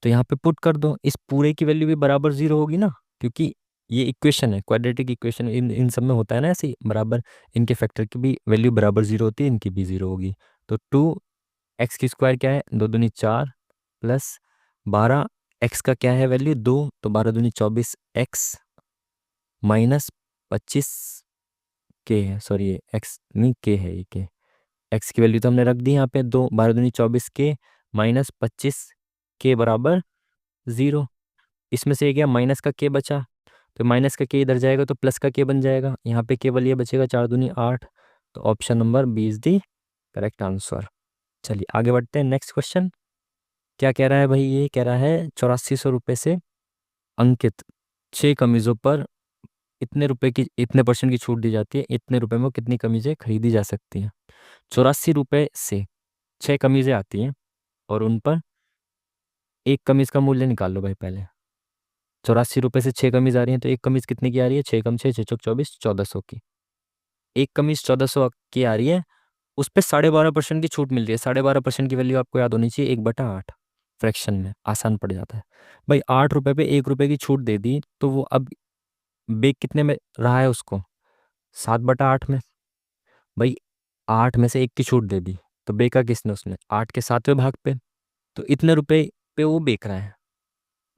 तो यहाँ पे पुट कर दो, इस पूरे की वैल्यू भी बराबर 0 होगी ना, क्योंकि ये इक्वेशन है, क्वाड्रेटिक इक्वेशन, इन सब में होता है ना ऐसे ही बराबर, इनके फैक्टर की भी वैल्यू बराबर 0 होती है, इनकी भी 0 होगी। तो 2x² क्या है 2 दूनी 4 प्लस 12, x का क्या है वैल्यू 2, तो 12 दूनी 24, x माइनस 25 के है, सॉरी ये x नहीं के है, ये के, x की वैल्यू तो हमने रख दी यहाँ पे 2, 12 दूनी 24 के माइनस 25 के बराबर 0। इसमें से क्या माइनस का के बचा, तो माइनस का के इधर जाएगा तो प्लस का के बन जाएगा, यहाँ पे केवल ये बचेगा 4 दूनी 8। तो option number B is the correct answer. चलिए आगे बढ़ते हैं। नेक्स्ट क्वेश्चन क्या कह रहा है भाई, ये कह रहा है 8400 रुपये से अंकित 6 कमीजों पर इतने परसेंट की छूट दी जाती है, इतने रुपए में वो कितनी कमीजें खरीदी जा सकती हैं। 84 रुपये से 6 कमीजें आती हैं और उन पर एक कमीज का मूल्य निकाल लो भाई पहले। 84 रुपये से 6 कमीज आ रही हैं तो एक कमीज कितने की आ रही है, 6 कम 6 6 चौक 24, 1400 की। एक कमीज 1400 की आ रही है, उस पर 12.5% की छूट मिल रही है। 12.5% की वैल्यू आपको याद होनी चाहिए 1/8, फ्रैक्शन में आसान पड़ जाता है भाई। 8 रुपये पे 1 रुपये की छूट दे दी तो वो अब बेक कितने में रहा है उसको 7/8 में। भाई 8 में से 1 की छूट दे दी तो बेका किसने, उसने 8 के 7वें भाग पे। तो इतने रुपए पे वो बेच रहा है,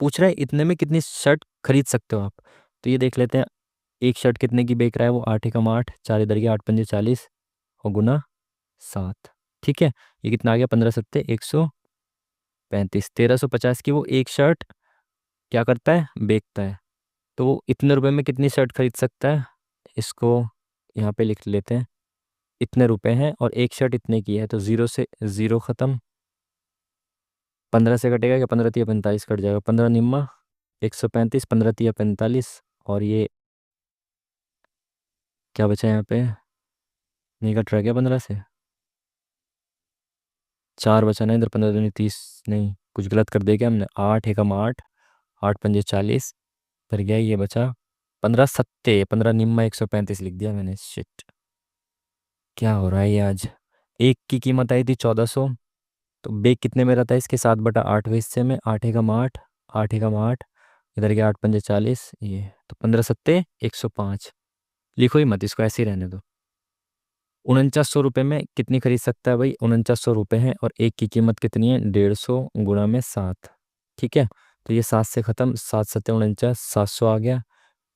पूछ रहा है इतने में कितनी शर्ट खरीद सकते हो आप। तो ये देख लेते हैं, एक शर्ट कितने की बेच रहा है वो, 8 × 8 4 इधर गया 8×5 = 40 और गुना 7। ठीक है, ये कितना आ गया 15×7 = 135, 1350 की वो एक शर्ट क्या करता है बेचता है। तो वो इतने रुपए में कितनी शर्ट खरीद सकता है, इसको यहाँ पे लिख लेते हैं। इतने रुपए हैं और एक शर्ट इतने की है, तो 0 से 0 ख़त्म, 15 से कटेगा क्या, 15×3 = 45 कट जाएगा, 15×9 = 135, 15×3 = 45, और ये क्या बचा यहाँ पे, नहीं कट रहा क्या 15 से, 4 बचा ना इधर, 15×2 = 30, नहीं कुछ गलत कर दिया क्या हमने, 8 × 8 = 8 × 5 = 40 फिर गया ये बचा 15 सत्ते 15 निम्मा 135 लिख दिया मैंने। शिट, क्या हो रहा है ये आज। एक की कीमत आई थी 1400, तो बेग कितने में रहता है इसके 7/8 हिस्से में, 8 एकम 8, 8 एकम 8, इधर के 8 पंजे 40, ये तो 15 सत्ते 105। लिखो ही मत इसको, ऐसे ही रहने दो। 4900 रुपये में कितनी खरीद सकता है भाई, 4900 रुपये है और एक की कीमत कितनी है 150 गुणा में 7। ठीक है, तो ये 7 से ख़त्म, 7 सत्ते 49, 700 आ गया।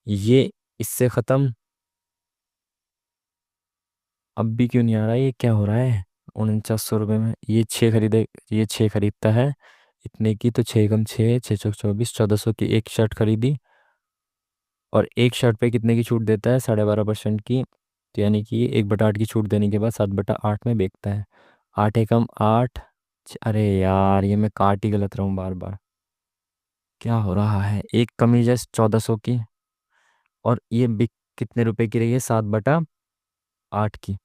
ये इससे ख़त्म, अब भी क्यों नहीं आ रहा, ये क्या हो रहा है। 4900 रुपये में ये 6 खरीदे, ये 6 खरीदता है इतने की, तो 6 एकम 6, 6 चौक 24, 1400 की एक शर्ट खरीदी, और एक शर्ट पे कितने की छूट देता है 12.5% की, तो यानी कि 1/8 की छूट देने के बाद 7/8 में बेचता है। 8 एकम 8, अरे यार ये मैं काट ही गलत रहा हूँ बार बार, क्या हो रहा है। एक कमीज है 1400 की, और ये बिक कितने रुपए की रही है 7/8 की,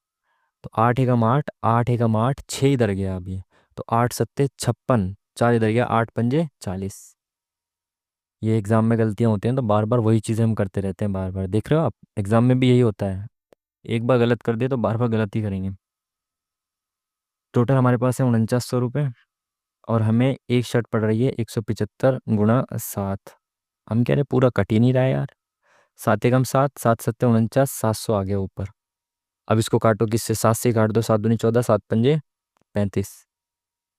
तो 8 एकम 8, 8 एकम 8, 6 इधर गया अभी, तो 8 सत्ते 56, 4 इधर गया, 8 पंजे 40। ये एग्जाम में गलतियां होती हैं, तो बार बार वही चीज़ें हम करते रहते हैं बार बार, देख रहे हो आप, एग्जाम में भी यही होता है। एक बार गलत कर दिया तो बार बार गलत ही करेंगे। टोटल हमारे पास है 4900 रुपये, और हमें एक शर्ट पड़ रही है 175 गुणा 7। हम कह रहे पूरा कट ही नहीं रहा है यार। 7 एकम 7, 7 सत्ते 49, 700 आ गया ऊपर। अब इसको काटो किससे, 7 से ही काट दो, 7 दूनी 14, 7 पंजे 35,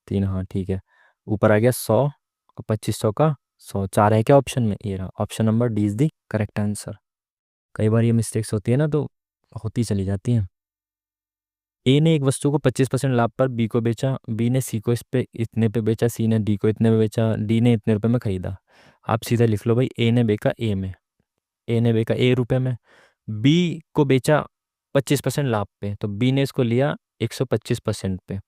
3, हाँ ठीक है। ऊपर आ गया 100, और 2500 का 100, 4 है क्या ऑप्शन में, ये रहा option number D is the correct answer. कई बार ये मिस्टेक्स होती है ना, तो होती चली जाती हैं। ए ने एक वस्तु को 25% लाभ पर बी को बेचा, बी ने सी को इस पे इतने पे बेचा, सी ने डी को इतने पे बेचा, डी ने इतने रुपए में खरीदा। आप सीधा लिख लो भाई, ए ने बेचा ए में, ए ने बेचा ए रुपए में, बी को बेचा 25% लाभ पे, तो बी ने इसको लिया 125% पे।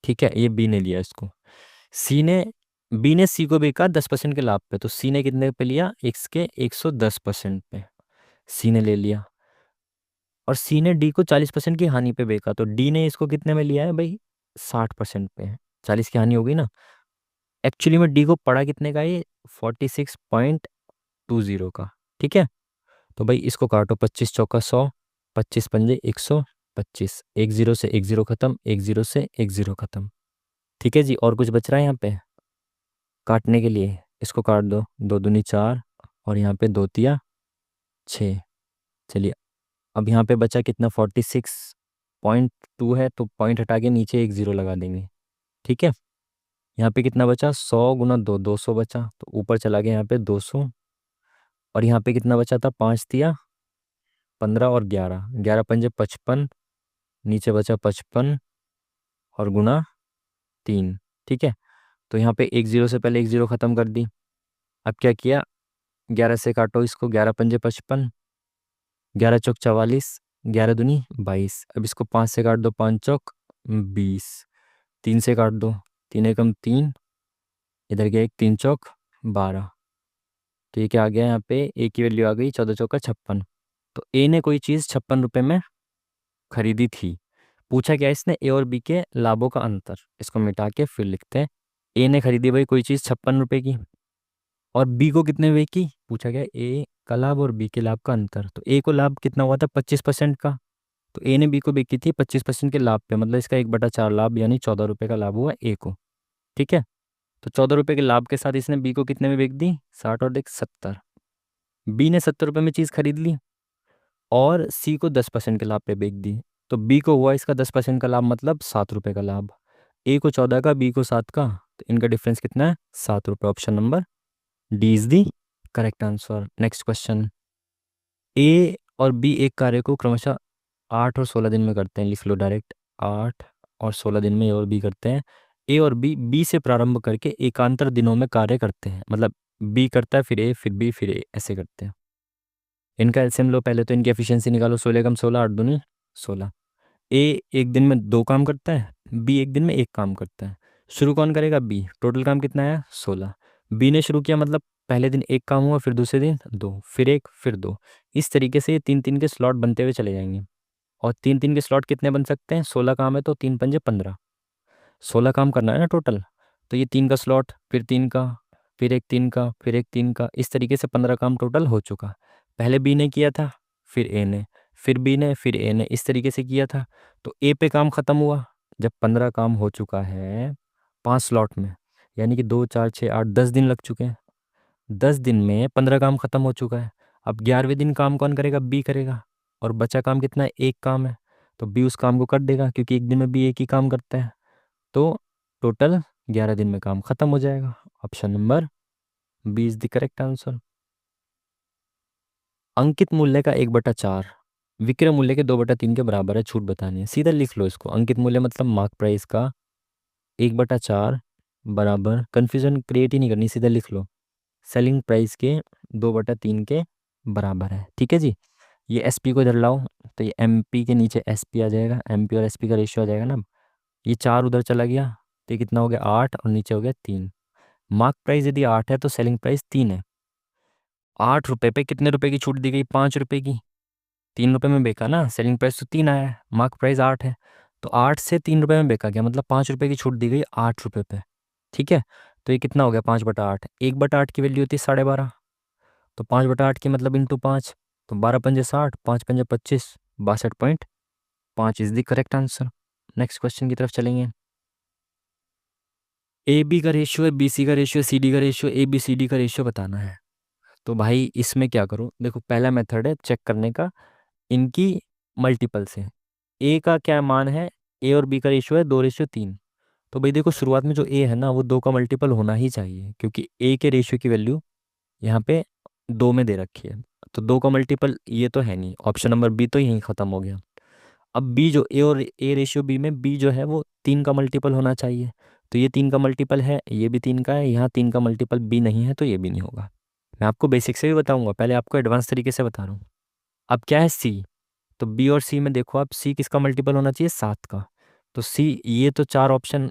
ठीक है, ये बी ने लिया इसको। सी ने बी ने सी को बेचा 10% के लाभ पे, तो सी ने कितने पे लिया, एक्स के 110% पे, सी ने ले लिया। और सी ने डी को 40% की हानि पे बेचा, तो डी ने इसको कितने में लिया है भाई, 60% पे। 40 की हानि होगी ना। एक्चुअली में डी को पड़ा कितने का, ये 46.20 का। ठीक है, तो भाई इसको काटो, 25 चौका 100, 25 पंजे 125, एक जीरो से एक जीरो खत्म, एक जीरो से एक जीरो खत्म। ठीक है जी, और कुछ बच रहा है यहाँ पे काटने के लिए, इसको काट दो, 2 दूनी 4, और यहाँ पे 2 तिया 6। चलिए, अब यहाँ पे बचा कितना, 46.2 है, तो पॉइंट हटा के नीचे एक ज़ीरो लगा देंगे। ठीक है, यहाँ पे कितना बचा, 100 गुना 2, 200 बचा, तो ऊपर चला गया यहाँ पे 200, और यहाँ पे कितना बचा था, 5 तिया 15 और 11, 11 पंजे 55, नीचे बचा 55, और गुना 3। ठीक है, तो यहाँ पे एक ज़ीरो से पहले एक ज़ीरो ख़त्म कर दी। अब क्या किया, 11 से काटो इसको, 11 पंजे 55, 11 चौक 44, 11 दूनी 22। अब इसको 5 से काट दो, 5 चौक 20, 3 से काट दो, 3 एकम 3, इधर गया एक, 3 चौक 12। तो ये क्या आ गया, यहाँ पे ए की वैल्यू आ गई 14 चौका 56। तो ए ने कोई चीज़ 56 रुपये में खरीदी थी। पूछा क्या इसने, ए और बी के लाभों का अंतर, इसको मिटा के फिर लिखते हैं। ए ने खरीदी भाई कोई चीज़ 56 रुपये की, और बी को कितने में की, पूछा गया ए का लाभ और बी के लाभ का अंतर। तो ए को लाभ कितना हुआ था 25% का, तो ए ने बी को बेची थी 25% के लाभ पे, मतलब इसका 1/4 लाभ, यानी 14 रुपये का लाभ हुआ ए को। ठीक है, तो 14 रुपये के लाभ के साथ इसने बी को कितने में बेच दी, 60 और देख 70। बी ने 70 रुपये में चीज़ खरीद ली, और सी को 10% के लाभ पे बेच दी, तो बी को हुआ इसका 10% का लाभ, मतलब 7 रुपये का लाभ। ए को 14 का, बी को 7 का, तो इनका डिफरेंस कितना है, 7 रुपये। Option number D is the correct answer. Next question, A और बी एक कार्य को क्रमशः 8 और 16 दिन में करते हैं, लिख लो डायरेक्ट, 8 और 16 दिन में ए और बी करते हैं। ए और बी से प्रारंभ करके एकांतर दिनों में कार्य करते हैं, मतलब बी करता है फिर ए फिर बी फिर ए, ऐसे करते हैं। इनका एलसीएम लो पहले, तो इनकी एफिशिएंसी निकालो, 16 एकम 16, 8 दूनी 16। ए एक दिन में 2 काम करता है, बी एक दिन में 1 काम करता है। शुरू कौन करेगा, बी, टोटल काम कितना है 16। बी ने शुरू किया, मतलब पहले दिन 1 काम हुआ, फिर दूसरे दिन 2, फिर 1 फिर 2। इस तरीके से ये 3-3 के स्लॉट बनते हुए चले जाएंगे। और 3-3 के स्लॉट कितने बन सकते हैं, 16 काम है तो 3 पंजे 15, 16 काम करना है ना टोटल। तो ये 3 का स्लॉट, फिर 3 का, फिर एक 3 का, फिर एक 3 का, इस तरीके से 15 काम टोटल हो चुका। पहले बी ने किया था, फिर ए ने, फिर बी ने, फिर ए ने, इस तरीके से किया था। तो ए पे काम ख़त्म हुआ जब 15 काम हो चुका है 5 स्लॉट में, यानी कि 2 4 6 8 10 दिन लग चुके हैं। 10 दिन में 15 काम ख़त्म हो चुका है। अब 11वें दिन काम कौन करेगा? बी करेगा। और बचा काम कितना है? एक काम है। तो बी उस काम को कर देगा, क्योंकि एक दिन में बी एक ही काम करता है। तो टोटल 11 दिन में काम ख़त्म हो जाएगा। Option number B is the correct answer. अंकित मूल्य का 1/4 विक्रय मूल्य के 2/3 के बराबर है, छूट बतानी है। सीधा लिख लो इसको। अंकित मूल्य मतलब मार्क प्राइस का 1/4 बराबर, कंफ्यूजन क्रिएट ही नहीं करनी, सीधा लिख लो, सेलिंग प्राइस के 2/3 के बराबर है। ठीक है जी। ये एसपी को इधर लाओ, तो ये एमपी के नीचे एसपी आ जाएगा, एमपी और एसपी का रेशियो आ जाएगा ना। ये 4 उधर चला गया, तो ये कितना हो गया? 8, और नीचे हो गया 3। मार्क प्राइस यदि 8 है तो सेलिंग प्राइस 3 है। 8 रुपये पे कितने रुपए की छूट दी गई? 5 रुपये की। 3 रुपये में बेचा ना, सेलिंग प्राइस तो 3 आया है, मार्क प्राइस 8 है। तो 8 से 3 रुपये में बेचा गया, मतलब 5 रुपये की छूट दी गई 8 रुपये पे। ठीक है। तो ये कितना हो गया? 5/8। 1/8 की वैल्यू होती है 12.5। तो 5/8 की मतलब इंटू 5, तो 12×5 = 60, 5×5 = 25, 62.5 is the correct answer. Next question की तरफ चलेंगे। ए बी का रेशियो है, बी सी का रेशियो, सी डी का ratio, A B C D का रेशियो बताना है। तो भाई इसमें क्या करूँ? देखो, पहला मेथड है चेक करने का इनकी मल्टीपल से। ए का क्या मान है? ए और बी का रेशियो है 2:3। तो भाई देखो, शुरुआत में जो ए है ना, वो 2 का मल्टीपल होना ही चाहिए, क्योंकि ए के रेशियो की वैल्यू यहाँ पे 2 में दे रखी है। तो 2 का मल्टीपल ये तो है नहीं, ऑप्शन नंबर बी तो यहीं ख़त्म हो गया। अब बी जो ए और ए रेशियो बी में बी जो है वो 3 का मल्टीपल होना चाहिए। तो ये 3 का मल्टीपल है, ये भी 3 का है, यहाँ 3 का मल्टीपल बी नहीं है, तो ये भी नहीं होगा। मैं आपको बेसिक से भी बताऊंगा, पहले आपको एडवांस तरीके से बता रहा हूँ। अब क्या है सी, तो बी और सी में देखो, आप सी किसका मल्टीपल होना चाहिए? 7 का। तो सी, ये तो 4 ऑप्शन,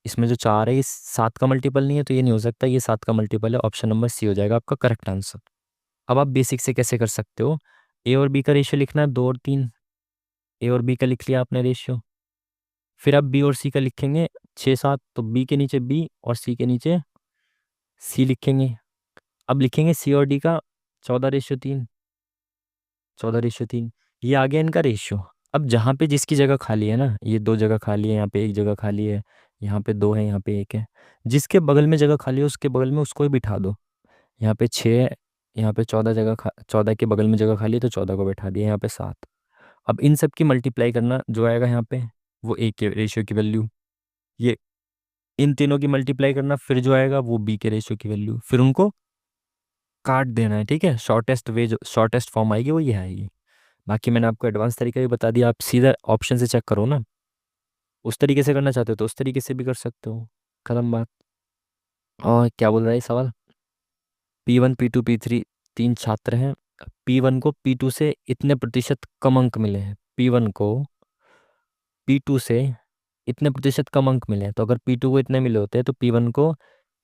इसमें जो 4 है ये 7 का मल्टीपल नहीं है, तो ये नहीं हो सकता, ये 7 का मल्टीपल है। ऑप्शन नंबर सी हो जाएगा आपका करेक्ट आंसर। अब आप बेसिक से कैसे कर सकते हो? ए और बी का रेशियो लिखना है 2 और 3। ए और बी का लिख लिया आपने रेशियो। फिर आप बी और सी का लिखेंगे 6 7, तो बी के नीचे बी और सी के नीचे सी लिखेंगे। अब लिखेंगे सी और डी का 14:3, 14:3। ये आ गया इनका रेशियो। अब जहाँ पे जिसकी जगह खाली है ना, ये 2 जगह खाली है, यहाँ पे 1 जगह खाली है, यहाँ पे 2 है, यहाँ पे 1 है, जिसके बगल में जगह खाली है उसके बगल में उसको ही बिठा दो। यहाँ पे 6 है, यहाँ पे 14 जगह 14 के बगल में जगह खाली है, तो 14 को बैठा दिया, यहाँ पे 7। अब इन सब की मल्टीप्लाई करना, जो आएगा यहाँ पे वो ए के रेशियो की वैल्यू, ये इन तीनों की मल्टीप्लाई करना, फिर जो आएगा वो बी के रेशियो की वैल्यू, फिर उनको काट देना है। ठीक है, शॉर्टेस्ट वे, जो शॉर्टेस्ट फॉर्म आएगी वो ये आएगी। बाकी मैंने आपको एडवांस तरीका भी बता दिया, आप सीधा ऑप्शन से चेक करो ना। उस तरीके से करना चाहते हो तो उस तरीके से भी कर सकते हो, खत्म बात। और क्या बोल रहा है ये सवाल? P1 P2 P3 3 छात्र हैं। P1 को P2 से इतने प्रतिशत कम अंक मिले हैं। P1 को P2 से इतने प्रतिशत कम अंक मिले हैं, तो अगर P2 को इतने मिले होते हैं तो P1 को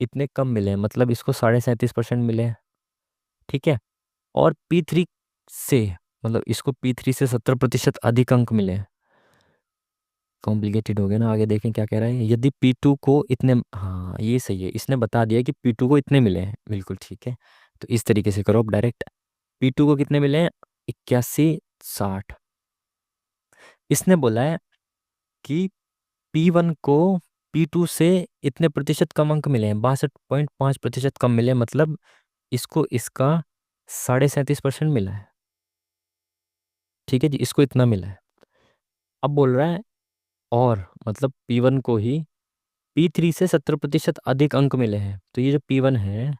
इतने कम मिले हैं, मतलब इसको 37.5% मिले हैं। ठीक है। और P3 से, मतलब इसको P3 से 70% अधिक अंक मिले हैं। कॉम्प्लिकेटेड हो गया ना, आगे देखें क्या कह रहा है। यदि P2 को इतने, हाँ ये सही है, इसने बता दिया कि P2 को इतने मिले हैं, बिल्कुल ठीक है। तो इस तरीके से करो आप डायरेक्ट। P2 को कितने मिले हैं? 81 60। इसने बोला है कि P1 को P2 से इतने प्रतिशत कम अंक मिले हैं, 62.5% कम मिले हैं, मतलब इसको इसका 37.5% मिला है। ठीक है जी, इसको इतना मिला है। अब बोल रहा है और, मतलब P1 को ही P3 से 70% अधिक अंक मिले हैं। तो ये जो P1 है,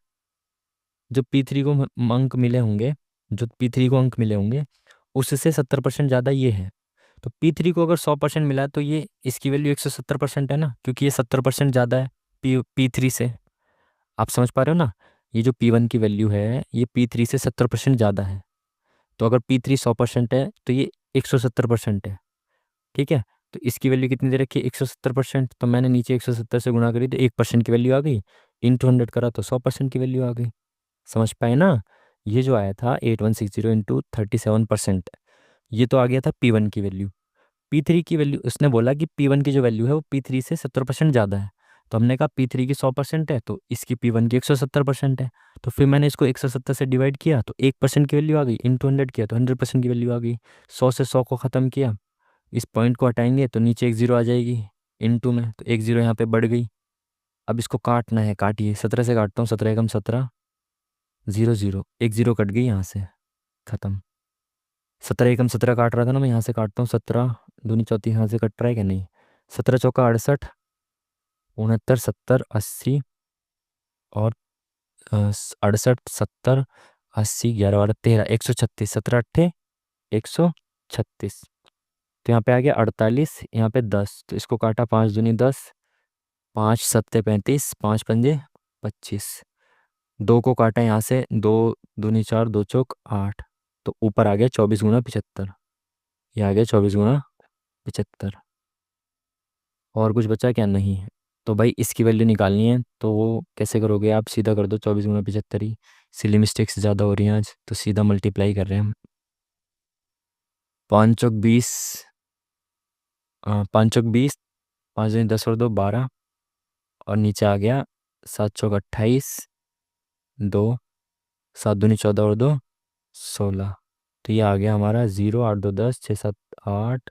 जो P3 को अंक मिले होंगे, जो P3 को अंक मिले होंगे उससे 70% ज़्यादा ये है। तो P3 को अगर 100% मिला है तो ये, इसकी वैल्यू 170% है ना, क्योंकि ये 70% ज़्यादा है P3 से। आप समझ पा रहे हो ना? ये जो P1 की वैल्यू है ये P3 से 70% ज़्यादा है। तो अगर P3 100% है तो ये 170% है। ठीक है। तो इसकी वैल्यू कितनी दे रखी है? 170%। तो मैंने नीचे 170 से गुणा करी तो 1% की वैल्यू आ गई, इंटू 100 करा तो 100% की वैल्यू आ गई। समझ पाए ना? ये जो आया था 8160 इंटू 37%, ये तो आ गया था P1 की वैल्यू। P3 की वैल्यू, उसने बोला कि P1 की जो वैल्यू है वो P3 से 70% ज़्यादा है। तो हमने कहा P3 की 100% है तो इसकी P1 की 170% है। तो फिर मैंने इसको 170 से डिवाइड किया तो 1% की वैल्यू आ गई, इंटू 100 किया तो 100% की वैल्यू आ गई। 100 से 100 को ख़त्म किया, इस पॉइंट को हटाएंगे तो नीचे एक जीरो आ जाएगी इंटू में, तो एक जीरो यहाँ पे बढ़ गई। अब इसको काटना है, काटिए। 17 से काटता हूँ, 17 एकम 17, जीरो जीरो, एक जीरो कट गई यहाँ से, ख़त्म। 17 एकम 17 काट रहा था ना मैं, यहाँ से काटता हूँ 17 दूनी चौथी, यहाँ से कट रहा है क्या, नहीं। 17 चौका 68, 69 70 80, और 68 70 80 11 12 13, 136, 17 अट्ठे 136। तो यहाँ पे आ गया 48, यहाँ पे 10, तो इसको काटा, 5 दूनी 10, 5 सत्ते 35, 5 पंजे 25। दो को काटा यहाँ से, 2 दूनी 4, 2 चौक 8, तो ऊपर आ गया 24 × 75। ये आ गया 24 × 75। और कुछ बचा क्या, नहीं। तो भाई इसकी वैल्यू निकालनी है, तो वो कैसे करोगे आप, सीधा कर दो 24 × 75 ही। सिली मिस्टेक्स ज़्यादा हो रही हैं आज, तो सीधा मल्टीप्लाई कर रहे हैं हम। 5 चौक 20, 5 चौक 20, 5 दूनी 10 और 2 12, और नीचे आ गया 7 चौक 28, 2, 7 दूनी 14 और 2 16। तो ये आ गया हमारा 0 8 2 10 6 7 8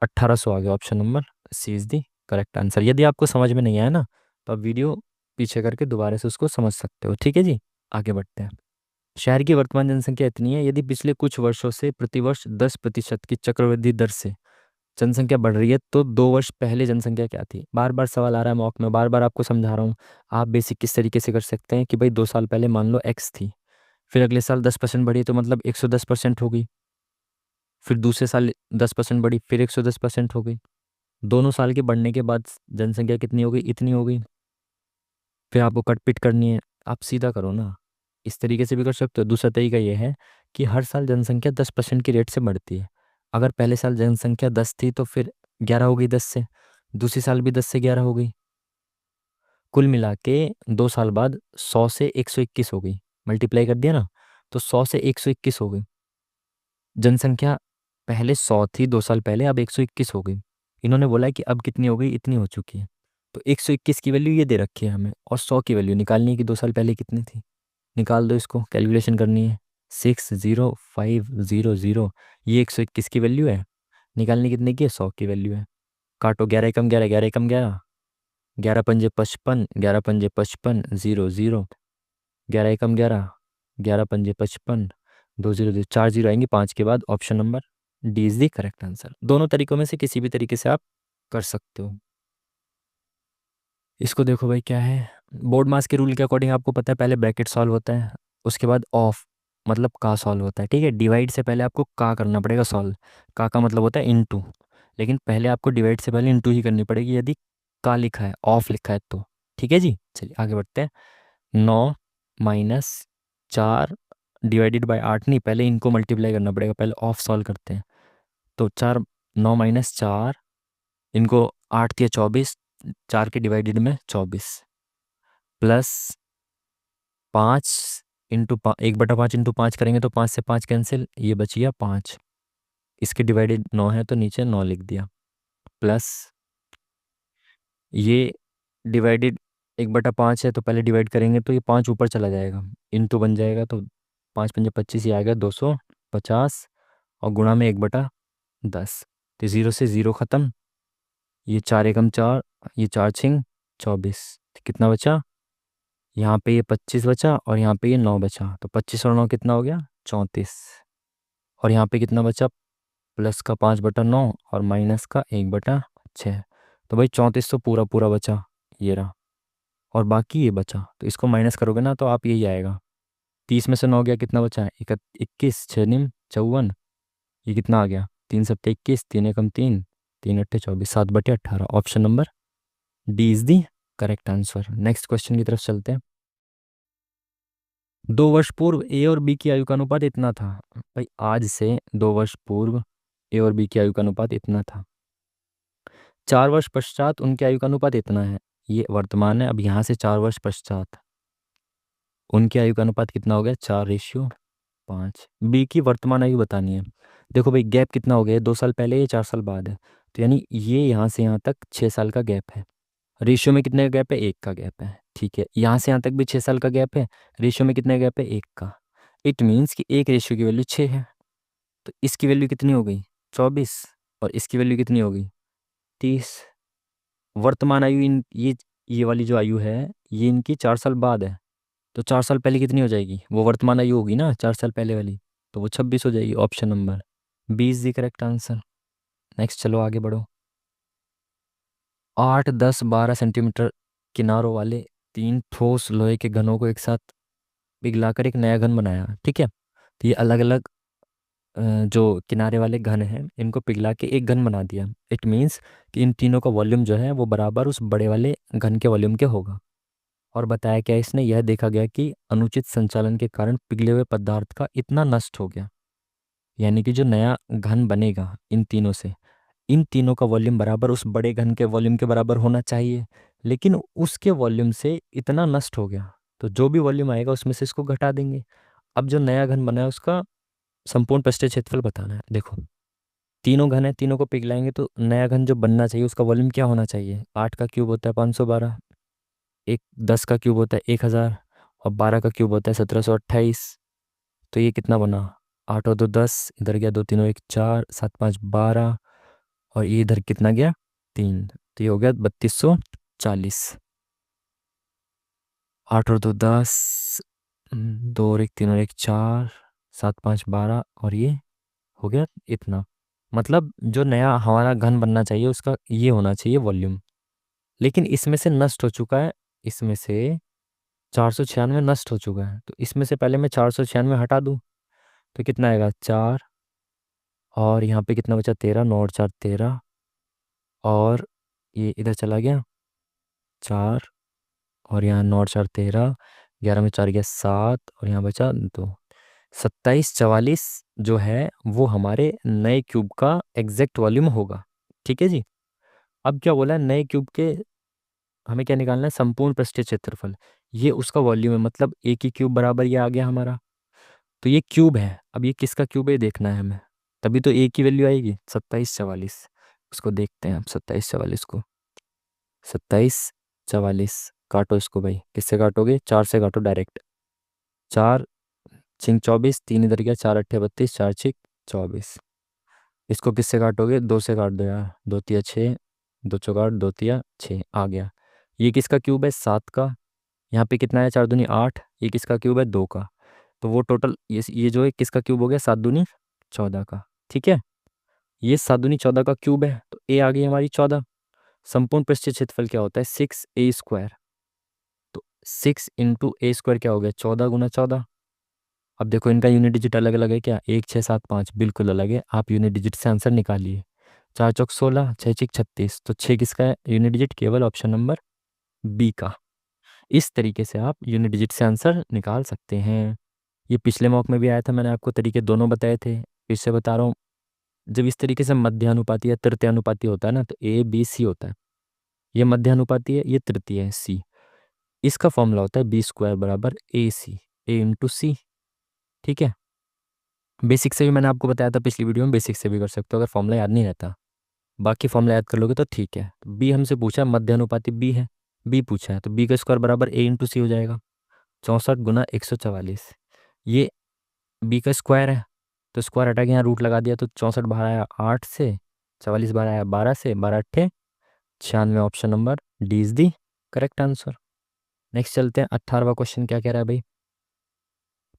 1800 आ गया। Option number C is the correct answer. यदि आपको समझ में नहीं आया ना, तो आप वीडियो पीछे करके दोबारा से उसको समझ सकते हो, ठीक है जी। आगे बढ़ते हैं। शहर की वर्तमान जनसंख्या इतनी है, यदि पिछले कुछ वर्षों से प्रतिवर्ष 10% की चक्रवृद्धि दर से जनसंख्या बढ़ रही है, तो 2 वर्ष पहले जनसंख्या क्या थी। बार बार सवाल आ रहा है मॉक में, बार बार आपको समझा रहा हूँ। आप बेसिक किस तरीके से कर सकते हैं कि भाई 2 साल पहले मान लो एक्स थी, फिर अगले साल 10% बढ़ी तो मतलब 110% हो गई, फिर दूसरे साल 10% बढ़ी फिर 110% हो गई, दोनों साल के बढ़ने के बाद जनसंख्या कितनी हो गई, इतनी हो गई। फिर आपको कटपिट करनी है, आप सीधा करो ना, इस तरीके से भी कर सकते हो। दूसरा तरीका ये है कि हर साल जनसंख्या 10% की रेट से बढ़ती है। अगर पहले साल जनसंख्या 10 थी तो फिर 11 हो गई 10 से, दूसरी साल भी 10 से 11 हो गई, कुल मिला के 2 साल बाद 100 से 121 हो गई। मल्टीप्लाई कर दिया ना, तो 100 से 121 हो गई। जनसंख्या पहले 100 थी 2 साल पहले, अब 121 हो गई। इन्होंने बोला है कि अब कितनी हो गई, इतनी हो चुकी है। तो 121 की वैल्यू ये दे रखी है हमें, और 100 की वैल्यू निकालनी है कि 2 साल पहले कितनी थी। निकाल दो इसको, कैलकुलेशन करनी है। 60 500, ये 121 की वैल्यू है। निकालनी कितने की है, 100 की वैल्यू है। काटो, 11 एकम 11, 11 एकम 11, 11 पंजे 55, 11 पंजे 55, 0 0, 11 एकम 11, 11 पंजे 55, 2 0 0, 4 जीरो आएंगे 5 के बाद। Option number D is the correct answer. दोनों तरीकों में से किसी भी तरीके से आप कर सकते हो। इसको देखो भाई, क्या है, बोर्ड मास के रूल के अकॉर्डिंग आपको पता है पहले ब्रैकेट सॉल्व होता है, उसके बाद ऑफ मतलब का सॉल्व होता है, ठीक है। डिवाइड से पहले आपको का करना पड़ेगा सॉल्व, का मतलब होता है इनटू, लेकिन पहले आपको डिवाइड से पहले इनटू ही करनी पड़ेगी यदि का लिखा है, ऑफ लिखा है तो, ठीक है जी। चलिए आगे बढ़ते हैं। 9 - 4 डिवाइडेड बाय 8 नहीं, पहले इनको मल्टीप्लाई करना पड़ेगा, पहले ऑफ सॉल्व करते हैं। तो 9 - 4, इनको 8 दिया 24, 4 के डिवाइडेड में 24, प्लस 5 × 1/5 करेंगे तो 5 से 5 कैंसिल, ये बच गया 5। इसके डिवाइडेड 9 है तो नीचे 9 लिख दिया, प्लस ये डिवाइडेड 1/5 है तो पहले डिवाइड करेंगे तो ये 5 ऊपर चला जाएगा, इंटू बन जाएगा, तो 5 पंजे 25, ये आएगा 250, और गुणा में 1/10। तो 0 से 0 ख़त्म, ये 4 एकम 4, ये 4 छिंग 24, तो कितना बचा, यहाँ पे ये 25 बचा और यहाँ पे ये 9 बचा, तो 25 और 9 कितना हो गया, 34। और यहाँ पे कितना बचा, प्लस का 5/9 और माइनस का 1/6। तो भाई 34 तो पूरा पूरा बचा, ये रहा, और बाकी ये बचा, तो इसको माइनस करोगे ना तो आप यही आएगा। 30 में से 9 गया, कितना बचा है, 21, 6 × 9 = 54, ये कितना आ गया, 3 × 7 = 21, 3 एकम 3, 3 × 8 = 24, 7/18। Option number D is the correct answer. Next question की तरफ चलते हैं। 2 वर्ष पूर्व ए और बी की आयु का अनुपात इतना था। भाई आज से 2 वर्ष पूर्व ए और बी की आयु का अनुपात इतना था। 4 वर्ष पश्चात उनकी आयु का अनुपात इतना है। ये वर्तमान है, अब यहाँ से 4 वर्ष पश्चात उनकी आयु का अनुपात कितना हो गया, 4:5। बी की वर्तमान आयु बतानी है। देखो भाई गैप कितना हो गया, 2 साल पहले या 4 साल बाद है, तो यानी ये यहाँ से यहाँ तक 6 साल का गैप है। रेशियो में कितने का गैप है, 1 का गैप है। ठीक है, यहाँ से यहाँ तक भी 6 साल का गैप है, रेशियो में कितने गैप है, 1 का। इट मीन्स कि एक रेशियो की वैल्यू 6 है। तो इसकी वैल्यू कितनी हो गई, 24, और इसकी वैल्यू कितनी हो गई, 30। वर्तमान आयु इन ये वाली जो आयु है ये इनकी 4 साल बाद है। तो 4 साल पहले कितनी हो जाएगी, वो वर्तमान आयु होगी ना 4 साल पहले वाली, तो वो 26 हो जाएगी। Option number B is the correct answer. Next चलो आगे बढ़ो। 8, 10, 12 सेंटीमीटर किनारों वाले 3 ठोस लोहे के घनों को एक साथ पिघलाकर एक नया घन बनाया। ठीक है, तो ये अलग अलग जो किनारे वाले घन हैं इनको पिघला के एक घन बना दिया। इट मीन्स कि इन तीनों का वॉल्यूम जो है वो बराबर उस बड़े वाले घन के वॉल्यूम के होगा। और बताया क्या इसने, यह देखा गया कि अनुचित संचालन के कारण पिघले हुए पदार्थ का इतना नष्ट हो गया। यानी कि जो नया घन बनेगा इन तीनों से, इन तीनों का वॉल्यूम बराबर उस बड़े घन के वॉल्यूम के बराबर होना चाहिए, लेकिन उसके वॉल्यूम से इतना नष्ट हो गया। तो जो भी वॉल्यूम आएगा उसमें से इसको घटा देंगे। अब जो नया घन बना है उसका संपूर्ण पृष्ठीय क्षेत्रफल बताना है। देखो, तीनों घन है, तीनों को पिघलाएंगे तो नया घन जो बनना चाहिए उसका वॉल्यूम क्या होना चाहिए, 8 का क्यूब होता है 512, एक 10 का क्यूब होता है 1000, और 12 का क्यूब होता है 1728। तो ये कितना बना, 8 और 2 10, इधर गया 2 3 1 4, 7 5 12, और ये इधर कितना गया 3, तो ये हो गया 3240। 8 और 2 10, 2 और 1 3 और 1 4, 7 5 12, और ये हो गया इतना। मतलब जो नया हमारा घन बनना चाहिए उसका ये होना चाहिए वॉल्यूम, लेकिन इसमें से नष्ट हो चुका है। इसमें से 496 नष्ट हो चुका है, तो इसमें से पहले मैं 496 हटा दूं तो कितना आएगा 4, और यहाँ पे कितना बचा 13, 9 और 4 13, और ये इधर चला गया 4, और यहाँ 9 और 4 13, 11 में 4 गया 7, और यहाँ बचा 2, 2744 जो है वो हमारे नए क्यूब का एग्जैक्ट वॉल्यूम होगा। ठीक है जी। अब क्या बोला है, नए क्यूब के हमें क्या निकालना है, संपूर्ण पृष्ठीय क्षेत्रफल। ये उसका वॉल्यूम है, मतलब ए की क्यूब बराबर ये आ गया हमारा। तो ये क्यूब है, अब ये किसका क्यूब है ये देखना है हमें, तभी तो ए की वैल्यू आएगी 2744। उसको देखते हैं अब 2744 को। 2744 काटो इसको भाई, किससे काटोगे, 4 से काटो डायरेक्ट। 4 छिंग 24, 3 इधर गया, 4 अट्ठे 32, 4 छिक 24। इसको किससे काटोगे, 2 से काट दो यार, 2 तिया 6, 2 चौकाट 2 तिया 6 आ गया। ये किसका क्यूब है, 7 का। यहाँ पे कितना है, 4 दूनी 8, ये किसका क्यूब है, 2 का। तो वो टोटल ये जो है किसका क्यूब हो गया, 7 दूनी 14 का। ठीक है, ये 7 दूनी 14 का क्यूब है, तो ए आ गई हमारी 14। संपूर्ण पृष्ठीय क्षेत्रफल क्या होता है, 6a²। तो 6 × a² क्या हो गया, 14 × 14। अब देखो इनका यूनिट डिजिट अलग अलग है क्या, 1 6 7 5 बिल्कुल अलग है। आप यूनिट डिजिट से आंसर निकालिए। 4 चौक 16, 6 छिक 36, तो 6 किसका है यूनिट डिजिट, केवल ऑप्शन नंबर बी का। इस तरीके से आप यूनिट डिजिट से आंसर निकाल सकते हैं। ये पिछले मॉक में भी आया था, मैंने आपको तरीके दोनों बताए थे, फिर से बता रहा हूँ। जब इस तरीके से मध्यानुपाती या तृतीयानुपाती होता है ना, तो ए बी सी होता है। ये मध्यानुपाती है, ये तृतीय है सी। इसका फॉर्मूला होता है B² बराबर ए सी, A × C। ठीक है, बेसिक से भी मैंने आपको बताया था पिछली वीडियो में, बेसिक से भी कर सकते हो अगर फॉर्मूला याद नहीं रहता। बाकी फॉर्मूला याद कर लोगे तो ठीक है। तो बी हमसे पूछा है, मध्यानुपाती बी है, बी पूछा है, तो बी का स्क्वायर बराबर A × C हो जाएगा, 64 × 144। ये बी का स्क्वायर है, तो स्क्वायर हटा के यहाँ रूट लगा दिया, तो 64 बाहर आया 8 से, 44 बाहर आया 12 से, 12 अट्ठे 96। Option number D is the correct answer. Next चलते हैं, 18वां क्वेश्चन क्या कह रहा है भाई।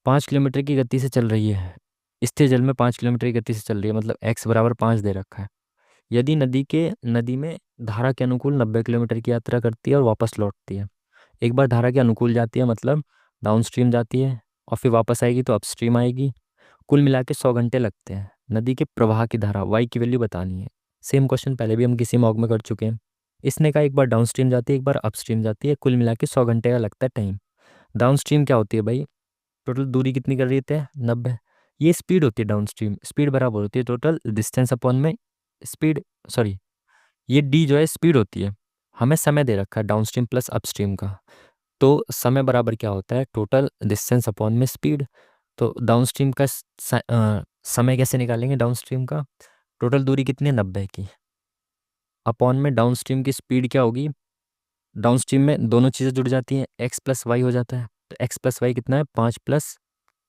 5 किलोमीटर की गति से चल रही है, स्थिर जल में 5 किलोमीटर की गति से चल रही है, मतलब x बराबर 5 दे रखा है। यदि नदी में धारा के अनुकूल 90 किलोमीटर की यात्रा करती है और वापस लौटती है। एक बार धारा के अनुकूल जाती है मतलब डाउनस्ट्रीम जाती है, और फिर वापस आएगी तो अपस्ट्रीम आएगी। कुल मिला के 100 घंटे लगते हैं। नदी के प्रवाह की धारा y की वैल्यू बतानी है। सेम क्वेश्चन पहले भी हम किसी मॉक में कर चुके हैं। इसने कहा एक बार डाउनस्ट्रीम जाती है, एक बार अपस्ट्रीम जाती है, कुल मिला के 100 घंटे का लगता है टाइम। डाउनस्ट्रीम क्या होती है भाई, टोटल दूरी कितनी कर रही थे, 90। ये स्पीड होती है डाउनस्ट्रीम, स्पीड बराबर होती है टोटल डिस्टेंस अपॉन में स्पीड, सॉरी ये डी जो है स्पीड होती है। हमें समय दे रखा है डाउनस्ट्रीम प्लस अपस्ट्रीम का, तो समय बराबर क्या होता है, टोटल डिस्टेंस अपॉन में स्पीड। तो डाउनस्ट्रीम का समय कैसे निकालेंगे, डाउनस्ट्रीम का टोटल दूरी कितनी है 90 की, अपॉन में डाउनस्ट्रीम की स्पीड क्या होगी डाउन स्ट्रीम में दोनों चीज़ें जुड़ जाती हैं, एक्स प्लस वाई हो जाता है। तो एक्स प्लस वाई कितना है, 5 +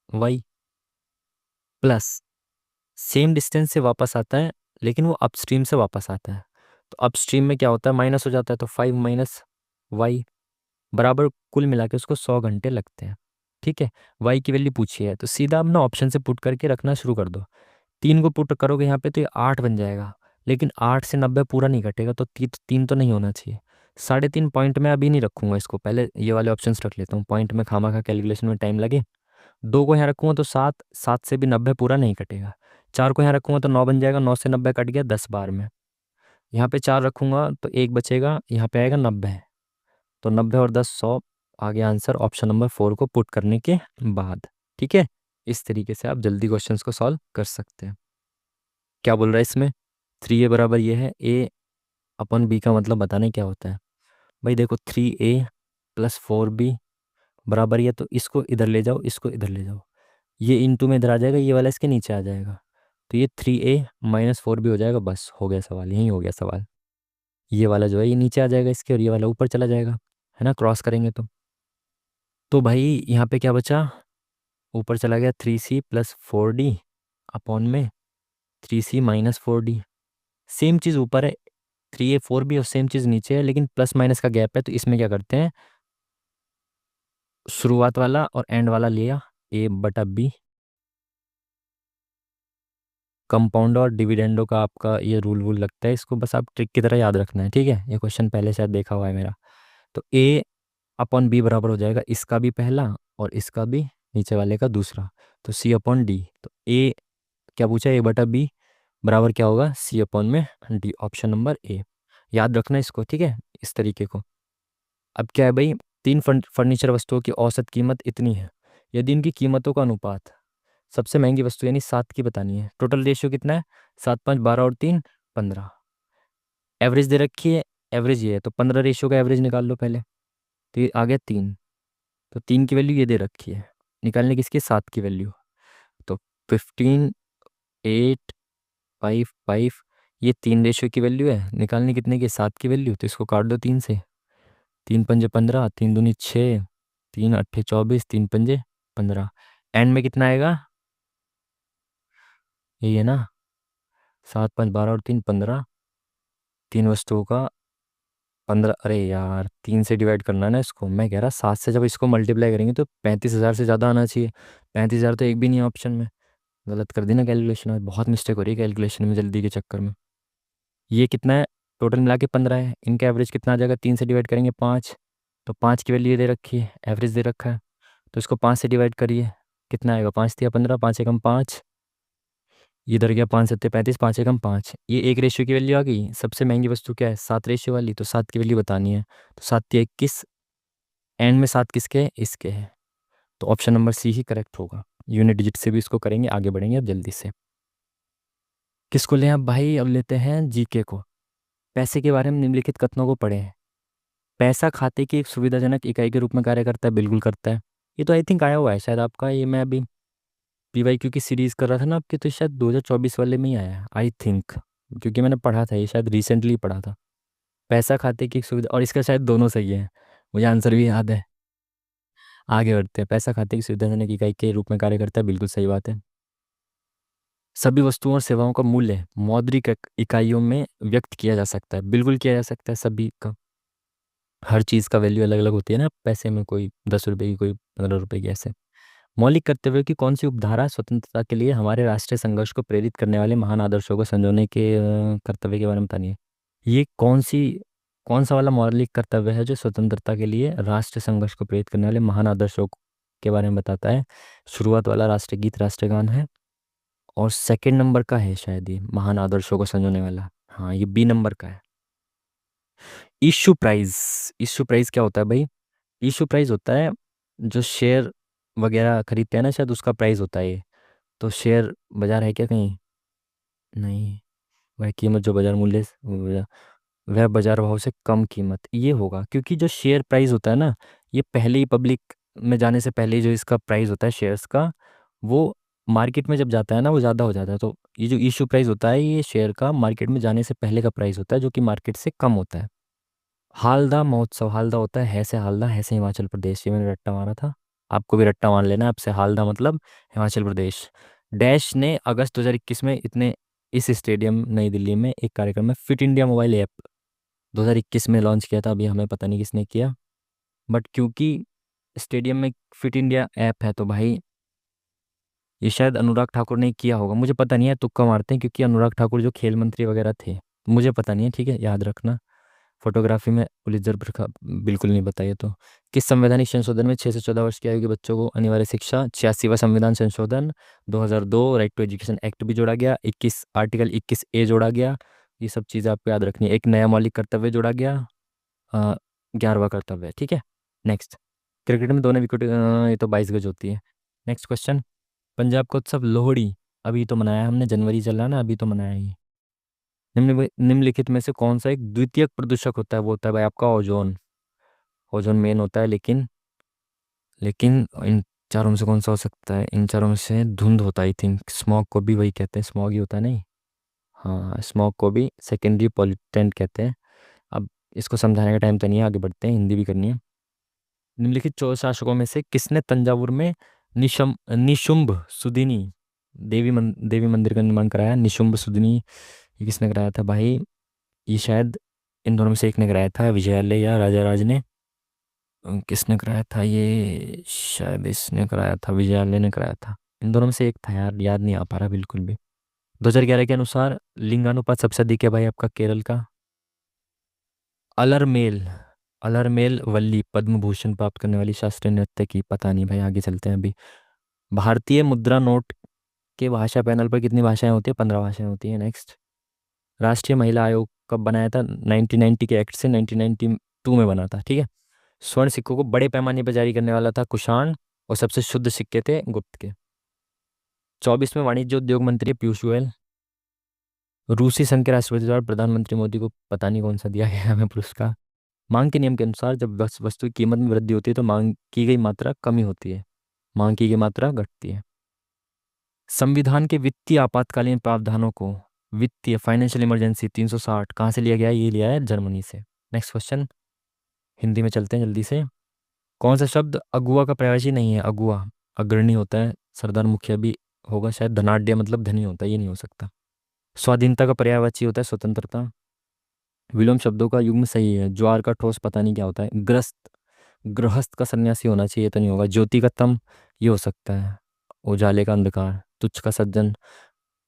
वाई, प्लस सेम डिस्टेंस से वापस आता है, लेकिन वो अपस्ट्रीम से वापस आता है। तो अपस्ट्रीम में क्या होता है, माइनस हो जाता है, तो 5 - वाई बराबर, कुल मिला के उसको 100 घंटे लगते हैं। ठीक है, वाई की वैल्यू पूछी है तो सीधा अपना ऑप्शन से पुट करके रखना शुरू कर दो। 3 को पुट करोगे यहाँ पे तो ये 8 बन जाएगा, लेकिन 8 से 90 पूरा नहीं कटेगा, तो 3 तो नहीं होना चाहिए। 3.5 पॉइंट में अभी नहीं रखूंगा इसको, पहले ये वाले ऑप्शंस रख लेता हूँ, पॉइंट में खामा खा कैलकुलेशन में टाइम लगे। 2 को यहाँ रखूंगा तो 7, 7 से भी 90 पूरा नहीं कटेगा। 4 को यहाँ रखूंगा तो 9 बन जाएगा, 9 से 90 कट गया 10 बार में। यहाँ पे 4 रखूंगा तो 1 बचेगा, यहाँ पे आएगा 90, तो 90 और 10 100, आगे आंसर ऑप्शन नंबर 4 को पुट करने के बाद। ठीक है, इस तरीके से आप जल्दी क्वेश्चंस को सॉल्व कर सकते हैं। क्या बोल रहा है इसमें, 3a बराबर ये है, a/b का मतलब बताने क्या होता है भाई। देखो 3a + 4b बराबर ये, तो इसको इधर ले जाओ, इसको इधर ले जाओ, ये इंटू में इधर आ जाएगा, ये वाला इसके नीचे आ जाएगा, तो ये 3a - 4b हो जाएगा। बस हो गया सवाल, यही हो गया सवाल। ये वाला जो है ये नीचे आ जाएगा इसके, और ये वाला ऊपर चला जाएगा, है ना, क्रॉस करेंगे तो भाई यहाँ पे क्या बचा, ऊपर चला गया 3c + 4d अपॉन में 3c - 4d। सेम चीज़ ऊपर है 3a 4b, और सेम चीज़ नीचे है, लेकिन प्लस माइनस का गैप है, तो इसमें क्या करते हैं, शुरुआत वाला और एंड वाला लिया, a/b। कंपाउंड और डिविडेंडो का आपका ये रूल वूल लगता है, इसको बस आप ट्रिक की तरह याद रखना है। ठीक है, ये क्वेश्चन पहले शायद देखा हुआ है मेरा। तो a/b बराबर हो जाएगा इसका भी पहला और इसका भी नीचे वाले का दूसरा, तो c/d। तो a क्या पूछा, a/b बराबर क्या होगा, c/d, ऑप्शन नंबर ए। याद रखना इसको, ठीक है, इस तरीके को। अब क्या है भाई, 3 फर्नीचर वस्तुओं की औसत कीमत इतनी है, यदि इनकी कीमतों का अनुपात सबसे महंगी वस्तु यानी 7 की बतानी है। टोटल रेशियो कितना है, 7 5 12 और 3 15। एवरेज दे रखी है, एवरेज ये है, तो 15 रेशियो का एवरेज निकाल लो पहले, तो ये आ गया 3। तो 3 की वैल्यू ये दे रखी है, निकालने किसकी, 7 की वैल्यू। तो 15 8 5 5, ये 3 रेशियो की वैल्यू है, निकालने कितने की, 7 की वैल्यू, तो इसको काट दो 3 से। 3 पंजे 15, 3 दूनी 6, 3 अट्ठे 24, 3 पंजे 15। एंड में कितना आएगा, यही है ना, 7 5 12 और 3 15, तीन वस्तुओं का 15। अरे यार 3 से डिवाइड करना है ना इसको, मैं कह रहा 7 से जब इसको मल्टीप्लाई करेंगे तो 35,000 से ज़्यादा आना चाहिए। 35,000 तो एक भी नहीं है ऑप्शन में, गलत कर दी ना कैलकुलेशन में, बहुत मिस्टेक हो रही है कैलकुलेशन में जल्दी के चक्कर में। ये कितना है, टोटल मिला के 15 है, इनका एवरेज कितना आ जाएगा, 3 से डिवाइड करेंगे 5, तो 5 की वैल्यू ये दे रखी है, एवरेज दे रखा है, तो इसको 5 से डिवाइड करिए, कितना आएगा, 5 दिया 15, 5 एकम 5, इधर गया 5 सत्ते 35, 5 एकम 5, ये एक रेशियो की वैल्यू आ गई। सबसे महंगी वस्तु क्या है, 7 रेशियो वाली, तो 7 की वैल्यू बतानी है, तो 7 × 21, एंड में 7 किसके है, इसके है, तो ऑप्शन नंबर सी ही करेक्ट होगा। यूनिट डिजिट से भी इसको करेंगे, आगे बढ़ेंगे अब जल्दी से। किसको लें अब भाई, अब लेते हैं जीके को। पैसे के बारे में निम्नलिखित कथनों को पढ़ें। पैसा खाते की एक सुविधाजनक इकाई के रूप में कार्य करता है, बिल्कुल करता है। ये तो आई थिंक आया हुआ है शायद आपका, ये मैं अभी पीवाईक्यू की सीरीज कर रहा था ना आपके, तो शायद 2024 वाले में ही आया है आई थिंक, क्योंकि मैंने पढ़ा था ये, शायद रिसेंटली पढ़ा था। पैसा खाते की एक सुविधा, और इसका शायद दोनों सही है, मुझे आंसर भी याद है। आगे बढ़ते हैं, पैसा खाते की सुविधाजनक इकाई के रूप में कार्य करता है, बिल्कुल सही बात है। सभी वस्तुओं और सेवाओं का मूल्य मौद्रिक इकाइयों में व्यक्त किया जा सकता है, बिल्कुल किया जा सकता है सभी का। हर चीज़ का वैल्यू अलग अलग होती है ना, पैसे में कोई 10 रुपए की, कोई 15 रुपए की, ऐसे। मौलिक कर्तव्य की कौन सी उपधारा स्वतंत्रता के लिए हमारे राष्ट्रीय संघर्ष को प्रेरित करने वाले महान आदर्शों को संजोने के कर्तव्य के बारे में बतानी है। ये कौन सा वाला मौलिक कर्तव्य है जो स्वतंत्रता के लिए राष्ट्रीय संघर्ष को प्रेरित करने वाले महान आदर्शों के बारे में बताता है। शुरुआत वाला राष्ट्रगीत राष्ट्रगान है, और सेकंड नंबर का है शायद ये महान आदर्शों को संजोने वाला, हाँ ये बी नंबर का है। इशू प्राइज, इशू प्राइज क्या होता है भाई, इशू प्राइस होता है जो शेयर वगैरह खरीदते हैं ना, शायद उसका प्राइस होता है ये। तो शेयर बाजार है क्या कहीं, नहीं, वह कीमत जो बाजार मूल्य वह बाजार भाव से कम कीमत, ये होगा, क्योंकि जो शेयर प्राइस होता है ना, ये पहले ही पब्लिक में जाने से पहले ही जो इसका प्राइस होता है शेयर्स का, वो मार्केट में जब जाता है ना वो ज़्यादा हो जाता है। तो ये जो इशू प्राइस होता है, ये शेयर का मार्केट में जाने से पहले का प्राइस होता है, जो कि मार्केट से कम होता है। हालदा महोत्सव, हालदा होता है से हालदा, है से हिमाचल प्रदेश, ये मैंने रट्टा मारा था। आपको भी रट्टा मान लेना, अब से हालदा मतलब हिमाचल प्रदेश। डैश ने अगस्त 2021 में इतने इस स्टेडियम नई दिल्ली में एक कार्यक्रम में फिट इंडिया मोबाइल ऐप 2021 में लॉन्च किया था। अभी हमें पता नहीं किसने किया, बट क्योंकि स्टेडियम में फिट इंडिया ऐप है तो भाई ये शायद अनुराग ठाकुर ने किया होगा, मुझे पता नहीं है, तुक्का मारते हैं, क्योंकि अनुराग ठाकुर जो खेल मंत्री वगैरह थे, मुझे पता नहीं है, ठीक है, याद रखना। फोटोग्राफी में उलिज्जर बरखा बिल्कुल नहीं बताइए तो। किस संवैधानिक संशोधन में 6 से 14 वर्ष की आयु के बच्चों को अनिवार्य शिक्षा, 86वां संविधान संशोधन 2002 राइट टू एजुकेशन एक्ट भी जोड़ा गया, 21 आर्टिकल 21A जोड़ा गया। ये सब चीज़ें आपको याद रखनी है। एक नया मौलिक कर्तव्य जोड़ा गया, 11वां कर्तव्य, ठीक है। नेक्स्ट, क्रिकेट में दोनों विकेट, ये तो 22 गज होती है। नेक्स्ट क्वेश्चन, पंजाब का उत्सव लोहड़ी अभी तो मनाया हमने, जनवरी चल रहा है ना, अभी तो मनाया ही। निम्नलिखित में से कौन सा एक द्वितीयक प्रदूषक होता है? वो होता है भाई आपका ओजोन। ओजोन मेन होता है, लेकिन लेकिन इन चारों में से कौन सा हो सकता है? इन चारों में से धुंध होता है, आई थिंक। स्मॉग को भी वही कहते हैं, स्मॉग ही होता है, नहीं? हाँ, स्मॉग को भी सेकेंडरी पॉल्यूटेंट कहते हैं। अब इसको समझाने का टाइम तो नहीं है, आगे बढ़ते हैं, हिंदी भी करनी है। निम्नलिखित 14 शासकों में से किसने तंजावुर में निशुंभ सुदिनी देवी मंदिर का निर्माण कराया? निशुंभ सुदिनी ये किसने कराया था भाई? ये शायद इन दोनों में से एक ने कराया था, विजयालय या राजा राज ने। किसने कराया था ये? शायद इसने कराया था, विजयालय ने कराया था। इन दोनों में से एक था यार, याद नहीं आ पा रहा बिल्कुल भी। 2011 के अनुसार लिंगानुपात सबसे अधिक है भाई आपका केरल का। अलरमेल, अलरमेल वल्ली पद्म भूषण प्राप्त करने वाली शास्त्रीय नृत्य की, पता नहीं भाई, आगे चलते हैं अभी। भारतीय मुद्रा नोट के भाषा पैनल पर कितनी भाषाएं होती है? 15 भाषाएं होती है। नेक्स्ट, राष्ट्रीय महिला आयोग कब बनाया था? 1990 के एक्ट से 1992 में बना था, ठीक है। स्वर्ण सिक्कों को बड़े पैमाने पर जारी करने वाला था कुषाण, और सबसे शुद्ध सिक्के थे गुप्त के। 24वें वाणिज्य उद्योग मंत्री पीयूष गोयल। रूसी संघ के राष्ट्रपति द्वारा प्रधानमंत्री मोदी को पता नहीं कौन सा दिया गया हमें पुरस्कार। मांग के नियम के अनुसार जब वस्तु की कीमत में वृद्धि होती है तो मांग की गई मात्रा कमी होती है, मांग की गई मात्रा घटती है। संविधान के वित्तीय आपातकालीन प्रावधानों को, वित्तीय फाइनेंशियल इमरजेंसी 360 कहाँ से लिया गया है? ये लिया है जर्मनी से। नेक्स्ट क्वेश्चन, हिंदी में चलते हैं जल्दी से। कौन सा शब्द अगुआ का पर्यायवाची नहीं है? अगुआ अग्रणी होता है, सरदार मुखिया भी होगा शायद, धनाढ्य मतलब धनी होता है, ये नहीं हो सकता। स्वाधीनता का पर्यायवाची होता है स्वतंत्रता। विलोम शब्दों का युग्म सही है। ज्वार का ठोस पता नहीं क्या होता है। ग्रस्त, गृहस्थ का सन्यासी होना चाहिए, तो नहीं होगा। ज्योति का तम ये हो सकता है, उजाले का अंधकार। तुच्छ का सज्जन,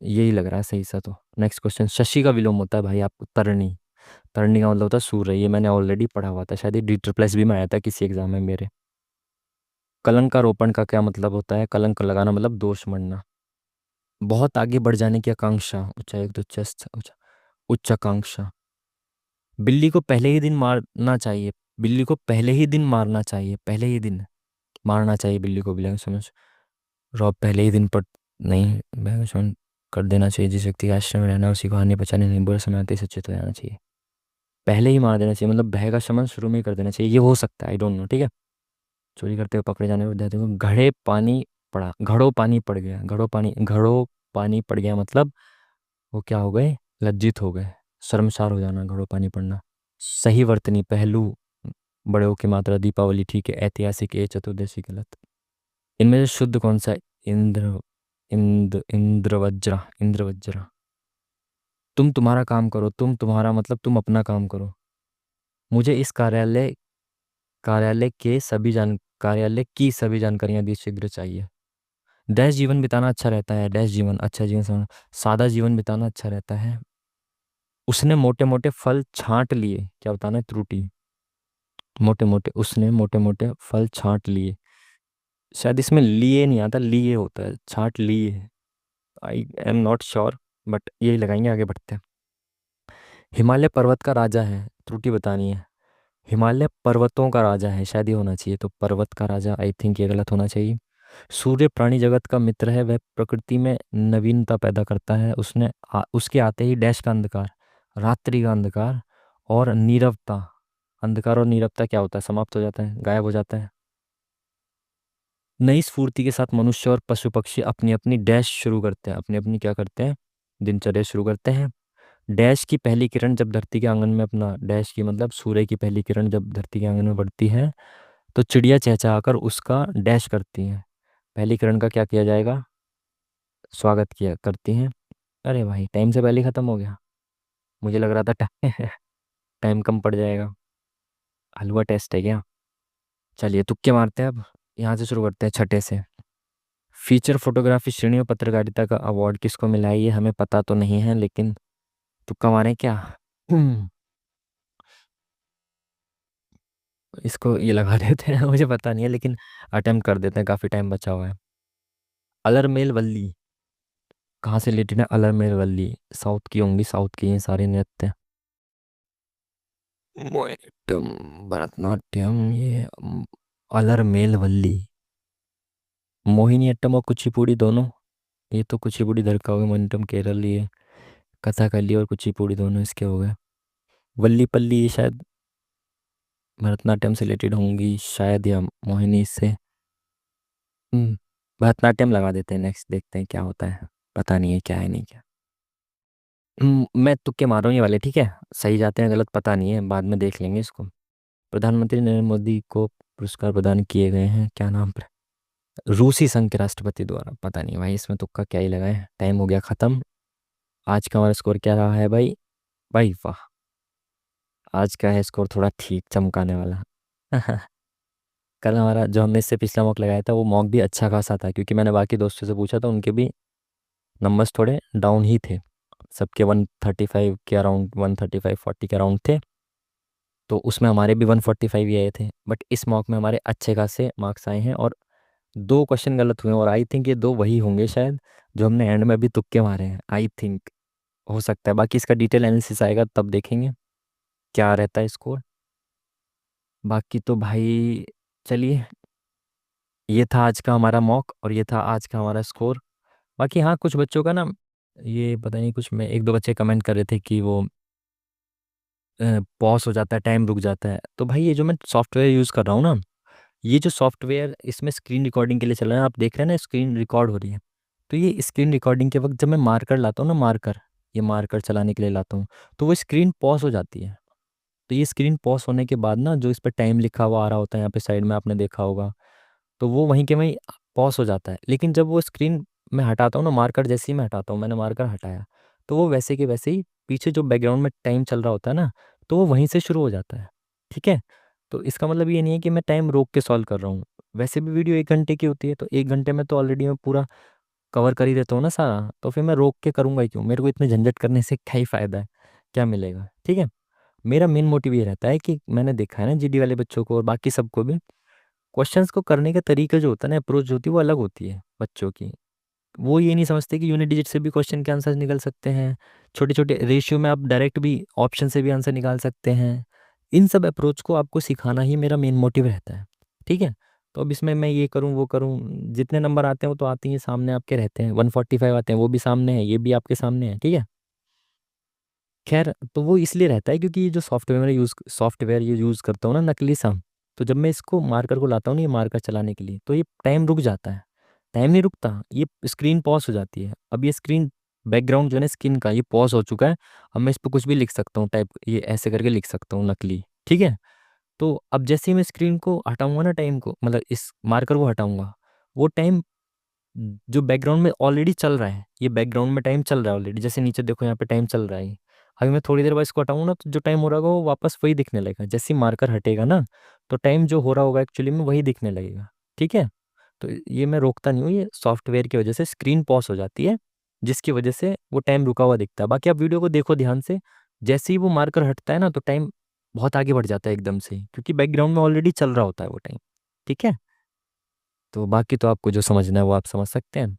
यही लग रहा है सही सा तो। नेक्स्ट क्वेश्चन, शशि का विलोम होता है भाई आपको तरणी। तरणी का मतलब होता है सूर्य, ये मैंने ऑलरेडी पढ़ा हुआ था, शायद ये डी++ भी में आया था किसी एग्जाम में मेरे। कलंकारोपण का क्या मतलब होता है? कलंक लगाना मतलब दोष मढ़ना। बहुत आगे बढ़ जाने की आकांक्षा, उच्चायुक्त उच्च आकांक्षा। बिल्ली को पहले ही दिन मारना चाहिए, बिल्ली को पहले ही दिन मारना चाहिए, पहले ही दिन मारना चाहिए बिल्ली को, बिल्ली समझ। रॉब पहले ही दिन पर नहीं, मैं कर देना चाहिए। जिस व्यक्ति के आश्रम में रहना उसी को हानि बचाने नहीं, बुरा समय आते ही सचेत हो जाना चाहिए। पहले ही मार देना चाहिए मतलब भय का शमन शुरू में ही कर देना चाहिए, ये हो सकता है, आई डोंट नो, ठीक है। चोरी करते हुए पकड़े जाने वाले विद्यार्थी को घड़े पानी पड़ा, घड़ों पानी पड़ गया, घड़ों पानी पड़ गया मतलब वो क्या हो गए? लज्जित हो गए, शर्मसार हो जाना, घड़ों पानी पड़ना। सही वर्तनी पहलू, बड़े की मात्रा, दीपावली ठीक है, ऐतिहासिक ए, चतुर्दशी गलत। इनमें से शुद्ध कौन सा है? इंद्र इंद्रवज्रा, इंद्रवज्रा। तुम तुम्हारा काम करो, तुम तुम्हारा मतलब तुम अपना काम करो। मुझे इस कार्यालय की सभी जानकारियां दी शीघ्र चाहिए। डैश जीवन बिताना अच्छा रहता है, डैश जीवन अच्छा जीवन सादा जीवन बिताना अच्छा रहता है। उसने मोटे मोटे फल छांट लिए, क्या बताना है? त्रुटि। मोटे मोटे, उसने मोटे मोटे फल छांट लिए, शायद इसमें लिए नहीं आता, लिए होता है, छांट लिए। I am not sure, but यही लगाएंगे, आगे बढ़ते हैं। हिमालय पर्वत का राजा है, त्रुटि बतानी है। हिमालय पर्वतों का राजा है, शायद ये होना चाहिए, तो पर्वत का राजा, आई थिंक ये गलत होना चाहिए। सूर्य प्राणी जगत का मित्र है, वह प्रकृति में नवीनता पैदा करता है। उसके आते ही डैश का अंधकार, रात्रि का अंधकार और नीरवता। अंधकार और नीरवता क्या होता है? समाप्त हो जाता है, गायब हो जाता है। नई स्फूर्ति के साथ मनुष्य और पशु पक्षी अपनी अपनी डैश शुरू करते हैं, अपनी अपनी क्या करते हैं? दिनचर्या शुरू करते हैं। डैश की पहली किरण जब धरती के आंगन में अपना डैश की मतलब सूर्य की पहली किरण जब धरती के आंगन में पड़ती है तो चिड़िया चहचहाकर उसका डैश करती हैं। पहली किरण का क्या किया जाएगा? स्वागत किया करती हैं। अरे भाई टाइम से पहले ख़त्म हो गया। मुझे लग रहा था टाइम टाइम कम पड़ जाएगा। हलवा टेस्ट है क्या? चलिए तुक्के मारते हैं अब। यहाँ से शुरू करते हैं छठे से। फीचर फोटोग्राफी श्रेणी में पत्रकारिता का अवार्ड किसको मिला है? ये हमें पता तो नहीं है लेकिन तुक्का मारें क्या? हम्म, इसको ये लगा देते हैं मुझे पता नहीं है लेकिन अटेम्प्ट कर देते हैं, काफ़ी टाइम बचा हुआ है। अलरमेल वल्ली कहाँ से रिलेटेड है? अलरमेल वल्ली साउथ की होंगी, साउथ की ये सारे नृत्य। मोहिनीअट्टम, भरतनाट्यम, ये अलरमेल वल्ली, मोहिनीअट्टम और कुचिपुड़ी दोनों। ये तो कुचिपुड़ी इधर का हो गया, मोहिनीअट्टम केरल, ये कथकली और कुचिपुड़ी दोनों इसके हो गए। वल्ली पल्ली ये शायद भरतनाट्यम से रिलेटेड होंगी शायद, या मोहिनी से। हम्म, भरतनाट्यम लगा देते हैं, नेक्स्ट देखते हैं क्या होता है। पता नहीं है क्या है नहीं क्या। मैं तुक्के मार रहा हूँ ये वाले, ठीक है? सही जाते हैं गलत पता नहीं है, बाद में देख लेंगे इसको। प्रधानमंत्री नरेंद्र मोदी को पुरस्कार प्रदान किए गए हैं, क्या नाम पर? रूसी संघ के राष्ट्रपति द्वारा। पता नहीं भाई, इसमें तुक्का क्या ही लगाए। टाइम हो गया ख़त्म। आज का हमारा स्कोर क्या रहा है भाई? भाई वाह, आज का है स्कोर थोड़ा ठीक चमकाने वाला। कल हमारा जो हमने इससे पिछला मॉक लगाया था वो मॉक भी अच्छा खासा था, क्योंकि मैंने बाकी दोस्तों से पूछा था, उनके भी नंबर्स थोड़े डाउन ही थे। सबके 135 के अराउंड, 135 40 के अराउंड थे। तो उसमें हमारे भी 145 ही आए थे, बट इस मॉक में हमारे अच्छे खासे मार्क्स आए हैं। और दो क्वेश्चन गलत हुए हैं, और आई थिंक ये दो वही होंगे शायद जो हमने एंड में अभी तुक्के मारे हैं, आई थिंक। हो सकता है, बाकी इसका डिटेल एनालिसिस आएगा तब देखेंगे क्या रहता है स्कोर। बाकी तो भाई चलिए, ये था आज का हमारा मॉक और ये था आज का हमारा स्कोर। बाकी हाँ, कुछ बच्चों का ना, ये पता नहीं, कुछ में एक दो बच्चे कमेंट कर रहे थे कि वो पॉज हो जाता है, टाइम रुक जाता है। तो भाई ये जो मैं सॉफ्टवेयर यूज़ कर रहा हूँ ना, ये जो सॉफ्टवेयर इसमें स्क्रीन रिकॉर्डिंग के लिए चल रहा है, आप देख रहे हैं ना स्क्रीन रिकॉर्ड हो रही है। तो ये स्क्रीन रिकॉर्डिंग के वक्त जब मैं मार्कर लाता हूँ ना, मार्कर, ये मार्कर चलाने के लिए लाता हूँ, तो वो स्क्रीन पॉज हो जाती है। तो ये स्क्रीन पॉज होने के बाद ना, जो इस पर टाइम लिखा हुआ आ रहा होता है यहाँ पे साइड में, आपने देखा होगा, तो वो वहीं के वहीं पॉज हो जाता है। लेकिन जब वो स्क्रीन मैं हटाता हूँ ना, मार्कर जैसे ही मैं हटाता हूँ, मैंने मार्कर हटाया, तो वो वैसे के वैसे ही पीछे जो बैकग्राउंड में टाइम चल रहा होता है ना, तो वो वहीं से शुरू हो जाता है। ठीक है? तो इसका मतलब ये नहीं है कि मैं टाइम रोक के सॉल्व कर रहा हूँ। वैसे भी वीडियो 1 घंटे की होती है, तो 1 घंटे में तो ऑलरेडी मैं पूरा कवर कर ही देता हूँ ना सारा, तो फिर मैं रोक के करूँगा ही क्यों? मेरे को इतने झंझट करने से क्या ही फ़ायदा है, क्या मिलेगा? ठीक है? मेरा मेन मोटिव ये रहता है कि मैंने देखा है ना जीडी वाले बच्चों को और बाकी सबको भी, क्वेश्चंस को करने का तरीका जो होता है ना, अप्रोच जो होती है वो अलग होती है बच्चों की। वो ये नहीं समझते कि यूनिट डिजिट से भी क्वेश्चन के आंसर निकल सकते हैं, छोटे छोटे रेशियो में आप डायरेक्ट भी ऑप्शन से भी आंसर निकाल सकते हैं। इन सब अप्रोच को आपको सिखाना ही मेरा मेन मोटिव रहता है। ठीक है? तो अब इसमें मैं ये करूँ वो करूँ, जितने नंबर आते हैं वो तो आते ही हैं, सामने आपके रहते हैं। 145 आते हैं, वो भी सामने है, ये भी आपके सामने है। ठीक है? खैर, तो वो इसलिए रहता है क्योंकि ये जो सॉफ्टवेयर ये यूज़ करता हूँ ना, नकली सम, तो जब मैं इसको मार्कर को लाता हूँ ना, ये मार्कर चलाने के लिए, तो ये टाइम रुक जाता है। टाइम नहीं रुकता, ये स्क्रीन पॉज हो जाती है। अब ये स्क्रीन बैकग्राउंड जो है ना स्क्रीन का, ये पॉज हो चुका है। अब मैं इस पर कुछ भी लिख सकता हूँ, टाइप ये ऐसे करके लिख सकता हूँ नकली। ठीक है? तो अब जैसे ही मैं स्क्रीन को हटाऊंगा ना, टाइम को मतलब इस मार्कर को हटाऊंगा, वो टाइम जो बैकग्राउंड में ऑलरेडी चल रहा है, ये बैकग्राउंड में टाइम चल रहा है ऑलरेडी, जैसे नीचे देखो यहाँ पे टाइम चल रहा है। अभी मैं थोड़ी देर बाद इसको हटाऊंगा ना, तो जो टाइम हो रहा होगा वो वापस वही दिखने लगेगा। जैसे ही मार्कर हटेगा ना, तो टाइम जो हो रहा होगा एक्चुअली में वही दिखने लगेगा। ठीक है? तो ये मैं रोकता नहीं हूँ, ये सॉफ्टवेयर की वजह से स्क्रीन पॉज हो जाती है, जिसकी वजह से वो टाइम रुका हुआ दिखता है। बाकी आप वीडियो को देखो ध्यान से, जैसे ही वो मार्कर हटता है ना, तो टाइम बहुत आगे बढ़ जाता है एकदम से, क्योंकि बैकग्राउंड में ऑलरेडी चल रहा होता है वो टाइम। ठीक है? तो बाकी तो आपको जो समझना है वो आप समझ सकते हैं।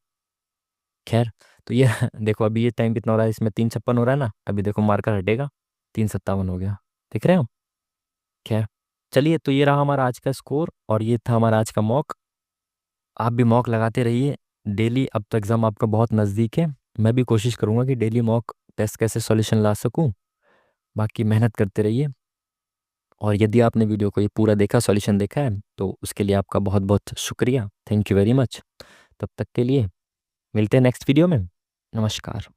खैर, तो ये देखो अभी ये टाइम कितना हो रहा है, इसमें 3:56 हो रहा है ना, अभी देखो मार्कर हटेगा, 3:57 हो गया। दिख रहे हो? खैर, चलिए, तो ये रहा हमारा आज का स्कोर और ये था हमारा आज का मॉक। आप भी मॉक लगाते रहिए डेली, अब तो एग्ज़ाम आपका बहुत नज़दीक है। मैं भी कोशिश करूँगा कि डेली मॉक टेस्ट कैसे सॉल्यूशन ला सकूँ। बाकी मेहनत करते रहिए। और यदि आपने वीडियो को ये पूरा देखा, सॉल्यूशन देखा है, तो उसके लिए आपका बहुत बहुत शुक्रिया। Thank you very much. तब तक के लिए मिलते हैं नेक्स्ट वीडियो में। नमस्कार।